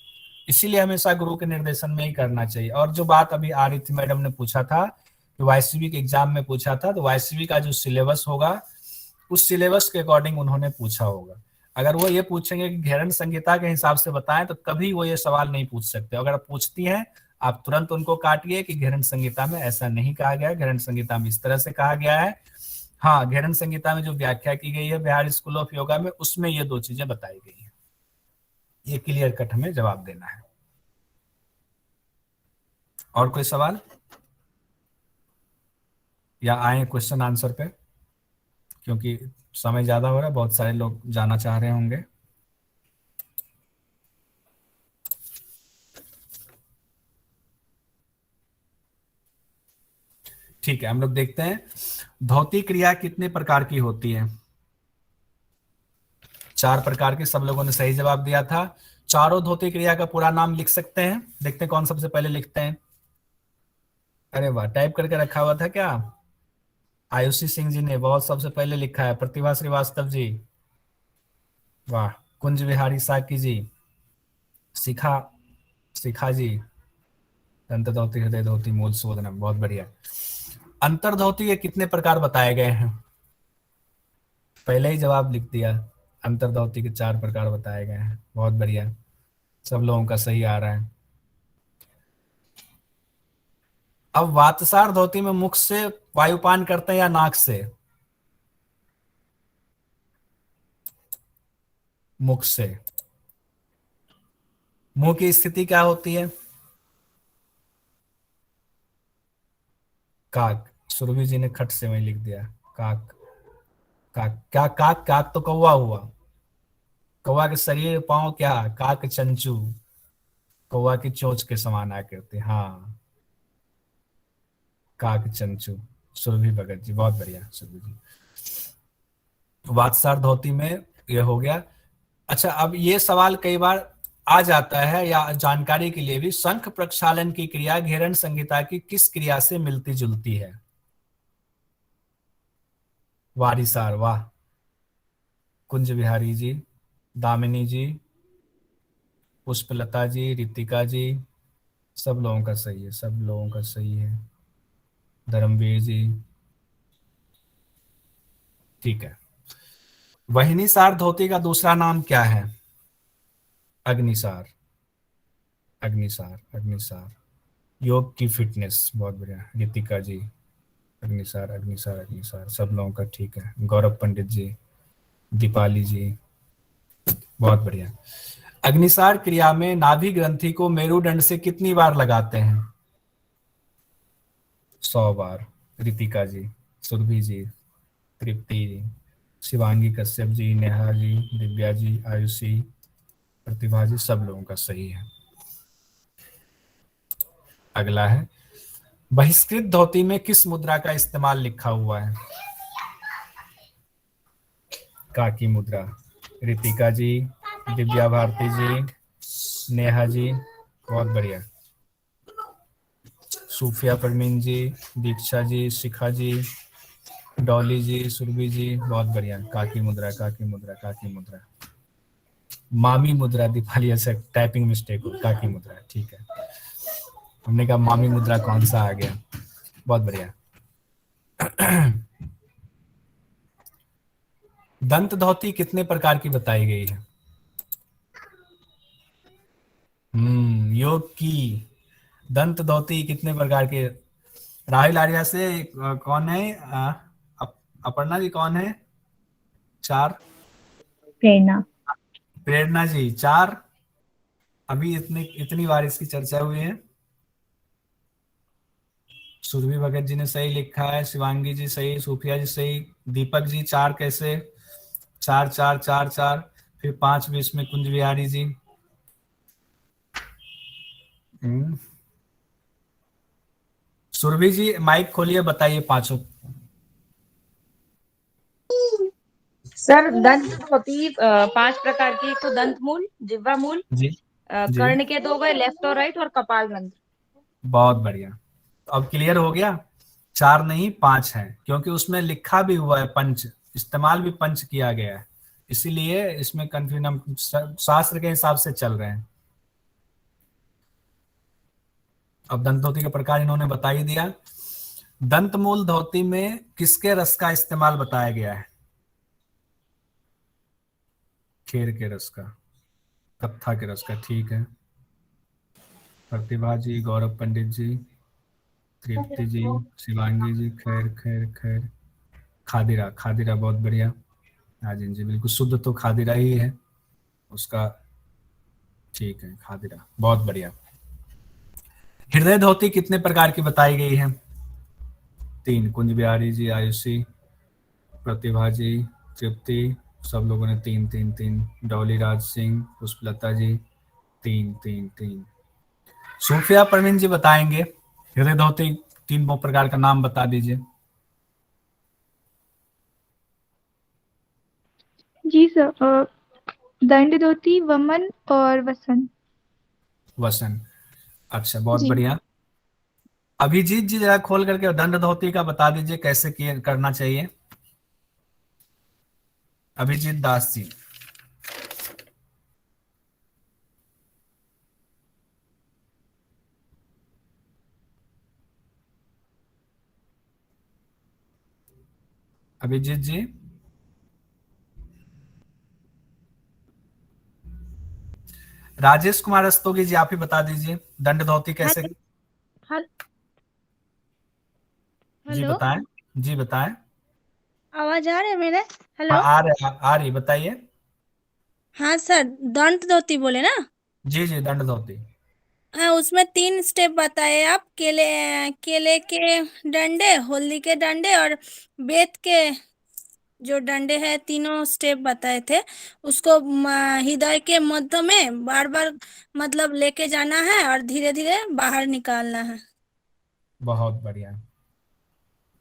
इसीलिए हमेशा गुरु के निर्देशन में ही करना चाहिए। और जो बात अभी आ रही थी, मैडम ने पूछा था कि वाईसीबी के एग्जाम में पूछा था, तो वाईसीबी का जो सिलेबस होगा उस सिलेबस के अकॉर्डिंग उन्होंने पूछा होगा। अगर वो ये पूछेंगे कि घेरन संहिता के हिसाब से बताएं, तो कभी वो ये सवाल नहीं पूछ सकते। अगर आप पूछती हैं, आप तुरंत उनको काटिए कि घेरन संहिता में ऐसा नहीं कहा गया, घेरन संहिता में इस तरह से कहा गया है। हाँ, घेरन संहिता में जो व्याख्या की गई है बिहार स्कूल ऑफ योगा में, उसमें ये 2 चीजें बताई गई है। ये क्लियर कट हमें जवाब देना है। और कोई सवाल या आए क्वेश्चन आंसर पे, क्योंकि समय ज्यादा हो रहा है, बहुत सारे लोग जाना चाह रहे होंगे। ठीक है, हम लोग देखते हैं धौती क्रिया कितने प्रकार की होती है। 4 प्रकार की, सब लोगों ने सही जवाब दिया था। चारों धौती क्रिया का पूरा नाम लिख सकते हैं, देखते हैं कौन सबसे पहले लिखते हैं। अरे वाह, टाइप करके रखा हुआ था क्या? आयुषी सिंह जी ने बहुत सबसे पहले लिखा है। प्रतिभा श्रीवास्तव जी, वाह। कुंज विहारी साकी जी, शिखा जी, दंत धोती, हृदय धोती, मूल शोधनम। बहुत बढ़िया। अंतर्धोती के कितने प्रकार बताए गए हैं? पहले ही जवाब लिख दिया। अंतर्धोती के 4 प्रकार बताए गए हैं। बहुत बढ़िया, सब लोगों का सही आ रहा है। अब वातसार धोती में मुख से वायुपान करते हैं या नाक से? मुख से। मुंह की स्थिति क्या होती है? काक। सुरभि जी ने खट से वही लिख दिया, काक। काक क्या? काक, काक तो कौवा हुआ। कौवा के शरीर पांव क्या? काक चंचू। कौवा की चोंच के समान आकृति। हाँ, काक चंचू। सुरभि भगत जी, बहुत बढ़िया सुरभि जी। वातसार धोती में ये हो गया। अच्छा, अब ये सवाल कई बार आ जाता है, या जानकारी के लिए भी, शंख प्रक्षालन की क्रिया घेरन संहिता की किस क्रिया से मिलती जुलती है? वारिसार, वाह। कुंज बिहारी जी, दामिनी जी, पुष्पलता जी, रितिका जी, सब लोगों का सही है, सब लोगों का सही है। धर्मवीर जी, ठीक है। वहनीसार धोती का दूसरा नाम क्या है? अग्निसार, अग्निसार, अग्निसार। योग की फिटनेस, बहुत बढ़िया रितिका जी। अग्निसार, अग्निसार, अग्निसार, सब लोगों का ठीक है। गौरव पंडित जी, दीपाली जी, बहुत बढ़िया। अग्निसार क्रिया में नाभि ग्रंथि को मेरुदंड से कितनी बार लगाते हैं? 100 बार। रितिका जी, सुरभि जी, तृप्ति जी, शिवांगी कश्यप जी, नेहा जी, दिव्या जी, आयुषी, प्रतिभा जी, सब लोगों का सही है। अगला है, बहिष्कृत धोती में किस मुद्रा का इस्तेमाल लिखा हुआ है? काकी मुद्रा। रितिका जी, दिव्या भारती जी, नेहा जी, बहुत बढ़िया। सूफिया परमीन जी, दीक्षा जी, शिखा जी, डॉली जी, सुरभि जी, बहुत बढ़िया। काकी मुद्रा, काकी मुद्रा, काकी मुद्रा। मामी मुद्रा, दीपाली, ऐसा टाइपिंग मिस्टेक हो, काकी मुद्रा, ठीक है। हमने कहा मामी मुद्रा कौन सा आ गया। बहुत बढ़िया। दंत धोती कितने प्रकार की बताई गई है? योग की दंत धोती कितने प्रकार के? राहुल आर्या से कौन है? अपर्णा जी कौन है? 4। प्रेरणा। प्रेरणा जी 4। अभी इतनी बार इसकी चर्चा हुई है। सुरभि भगत जी ने सही लिखा है, शिवांगी जी सही, सूफिया जी सही, दीपक जी 4 कैसे? 4 4 4 4, फिर 5 भी इसमें कुंज बिहारी जी। सुरभि जी माइक खोलिए, बताइए पांचों। सर दंत धोती 5 प्रकार की। तो दंत मूल, जिह्वा मूल, जी जी, कर्ण के 2 गए, लेफ्ट और राइट, और कपाल रंध्र। बहुत बढ़िया। अब क्लियर हो गया? 4 नहीं 5 है, क्योंकि उसमें लिखा भी हुआ है पंच, इस्तेमाल भी पंच किया गया है, इसीलिए इसमें कंफ्यूजन, हम शास्त्र के हिसाब से चल रहे हैं। अब दंत धोती का प्रकार इन्होंने बता ही दिया। दंत मूल धोती में किसके रस का इस्तेमाल बताया गया है? खेर के रस का, कत्था के रस का, ठीक है। प्रतिभा जी, गौरव पंडित जी, तृप्ति जी, शिवांगी जी, खैर खैर खैर, खादिरा, खादिरा, बहुत बढ़िया। राजन जी बिल्कुल शुद्ध तो खादिरा ही है उसका, ठीक है खादिरा, बहुत बढ़िया। हृदय धोती कितने प्रकार की बताई गई है? 3। कुंज बिहारी जी, आयुषी, प्रतिभा जी, तृप्ति, सब लोगों ने 3 3 3। डॉली राज सिंह, पुष्पलता जी 3 3 3। सूफिया परवीन जी बताएंगे हृदय धोती 3 प्रकार का नाम बता दीजिए। जी सर, दंड धोती, वमन और वसन। वसन, अच्छा बहुत जी। बढ़िया। अभिजीत जी जरा खोल करके दंड धोती का बता दीजिए कैसे करना चाहिए। अभिजीत दास जी। अभिजीत जी, राजेश कुमार रस्तोगी जी, आप ही बता दीजिए दंड धोती कैसे। हल जी हेलो, बताएं। जी बताएं। आवाज आ रहा है मेरे? हाँ हेलो। आ रही, बताइए। हाँ सर, दंत धोती बोले ना? जी जी, दंड धोती। हाँ, उसमें 3 स्टेप बताए आप। केले केले के डंडे, हल्दी के डंडे और बेत के जो डंडे हैं, तीनों स्टेप बताए थे। उसको हृदय के मध्य में बार बार मतलब लेके जाना है और धीरे धीरे बाहर निकालना है। बहुत बढ़िया,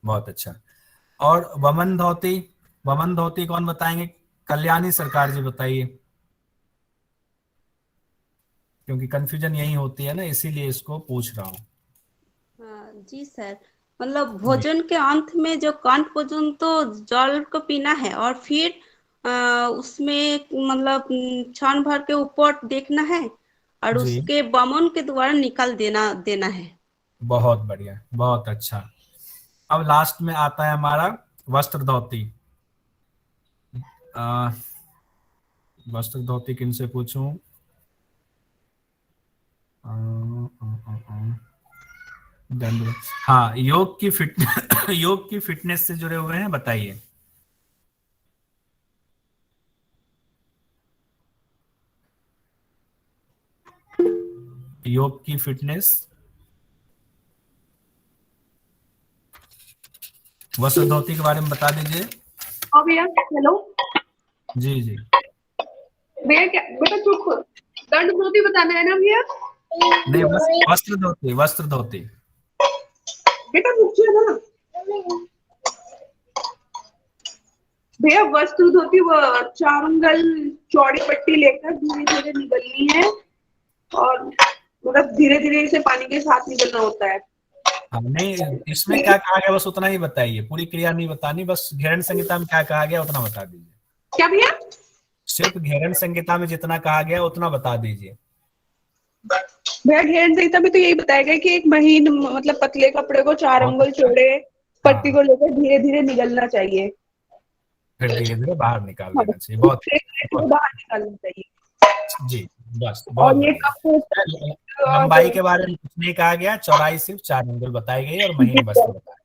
बहुत अच्छा। और वमन धोती, वमन धोती कौन बताएंगे? कल्याणी सरकार जी बताइए, क्योंकि कंफ्यूजन यही होती है ना, इसीलिए इसको पूछ रहा हूँ। हाँ जी सर, मतलब जी भोजन के अंत में जो कंठ भोजन तो जल को पीना है और फिर उसमें मतलब क्षण भर के ऊपर देखना है और जी, उसके बमन के द्वारा निकाल देना देना है। बहुत बढ़िया, बहुत अच्छा। अब लास्ट में आता है हमारा वस्त्र धोती। आ, वस्त्र धोती किन से पूछूं? आ, आ, आ, आ, दंड। हाँ, योग की फिट योग की फिटनेस से जुड़े हुए हैं, बताइए। योग की फिटनेस, वस्त्र धोती के बारे में बता दीजिए। हाँ भैया, हेलो जी जी। भैया। क्या बेटा, चुप। दंड धोती बताना है ना भैया? नहीं, वस्त्र धोती, वस्त्र धोती। बेटा पूछिए ना भैया। वस्त्र धोती वो 4 अंगल चौड़ी पट्टी लेकर धीरे धीरे निकलनी है और मतलब धीरे धीरे इसे पानी के साथ निकलना होता है। हाँ, नहीं इसमें क्या कहा गया बस उतना ही बताइए, पूरी क्रिया नहीं बतानी, बस घेरन संहिता में क्या कहा गया उतना बता दीजिए। क्या भैया? सिर्फ घेरन संहिता में जितना कहा गया उतना बता दीजिए। भैया घेरन संहिता में तो यही बताया गया कि एक महीन मतलब पतले कपड़े को 4 बहुत अंगुल अच्छा। चौड़े पट्टी हाँ, को लेकर धीरे धीरे निकलना चाहिए। फिर धीरे धीरे बाहर निकाल हाँ, देना चाहिए। बहुत धीरे धीरे बहुत बाहर निकालना चाहिए। जी, बस बहुत और ये बढ़िया। कब लंबाई के बारे में कुछ नहीं कहा गया, चौड़ाई सिर्फ 4 अंगुल बताई गई और महीन वस्त्र बताया।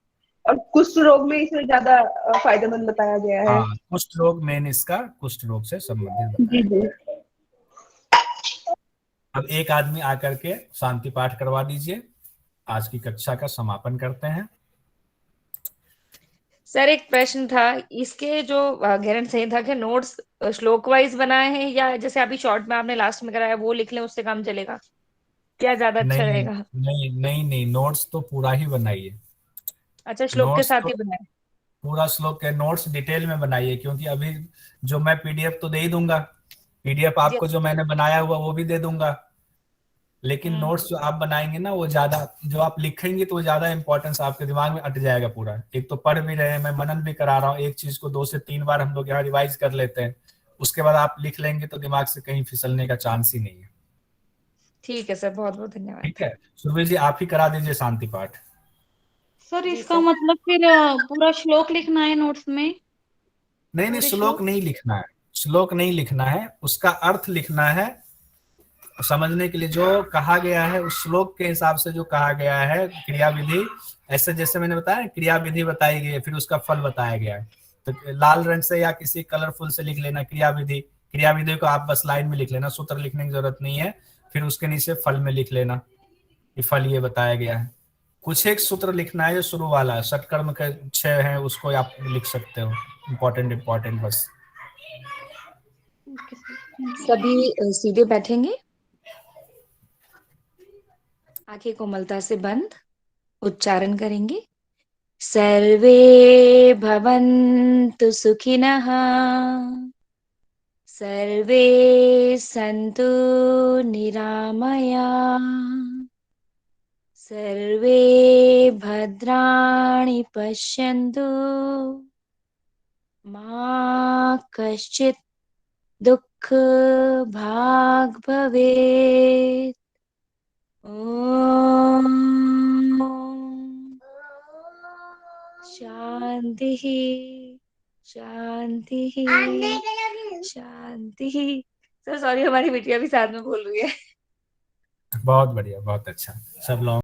और कुष्ठ रोग में इसे ज्यादा फायदेमंद बताया गया है। हाँ, कुष्ठ रोग मेन इसका कुष्ठ रोग से संबंधित जी बताया। जी। अब एक आदमी आकर के शांति पाठ करवा दीजिए, आज की कक्षा का समापन करते हैं। सर एक प्रश्न था, इसके जो घेरन संहिता के नोट्स श्लोक वाइज बनाए हैं या जैसे अभी शॉर्ट में आपने लास्ट में कराया वो लिख लें उससे काम चलेगा? क्या ज्यादा अच्छा नहीं रहेगा? नहीं नहीं नहीं, नोट्स तो पूरा ही बनाइए। अच्छा, श्लोक के नोट्स साथ तो ही बनाए। पूरा श्लोक के नोट्स डिटेल में बनाइए, क्योंकि अभी जो मैं पीडीएफ तो दे ही दूंगा, पीडीएफ जी। आपको जो मैंने बनाया हुआ वो भी दे दूंगा, लेकिन नोट्स जो आप बनाएंगे ना वो ज्यादा, जो आप लिखेंगे तो वो ज्यादा इंपॉर्टेंस आपके दिमाग में अट जाएगा पूरा। एक तो पढ़ भी रहे हैं, मैं मनन भी करा रहा हूँ, एक चीज को 2 से 3 बार हम लोग यहाँ रिवाइज कर लेते हैं, उसके बाद आप लिख लेंगे तो दिमाग से कहीं फिसलने का चांस ही नहीं है। ठीक है सर, बहुत बहुत धन्यवाद। ठीक है, सुरभि जी आप ही करा दीजिए शांति पाठ। सर जी इसका सर। मतलब फिर पूरा श्लोक लिखना है नोट्स में? नहीं नहीं, पूरे श्लोक श्लोक? नहीं लिखना है, श्लोक नहीं लिखना है, उसका अर्थ लिखना है। समझने के लिए जो कहा गया है उस श्लोक के हिसाब से जो कहा गया है क्रिया विधि, ऐसे जैसे मैंने बताया क्रिया विधि बताई गई है, फिर उसका फल बताया गया है। तो लाल रंग से या किसी कलरफुल से लिख लेना क्रिया विधि, क्रिया विधि को आप बस लाइन में लिख लेना, सूत्र लिखने की जरूरत नहीं है। फिर उसके नीचे फल में लिख लेना कि फल ये बताया गया है। कुछ एक सूत्र लिखना है जो शुरू वाला है, षटकर्म के 6 है उसको आप लिख सकते हो, इम्पोर्टेंट बस। सभी सीधे बैठेंगे, आंखें कोमलता से बंद, उच्चारण करेंगे। सर्वे भवन्तु सुखिनः, सर्वे सन्तु निरामयाः, सर्वे भद्राणि पश्यन्तु, मा कश्चित् दुःख भाग् भवेत्। ॐ शान्तिः शांति शांति। सर सॉरी, हमारी बिटिया भी साथ में बोल रही है। बहुत बढ़िया, बहुत अच्छा। सब लोग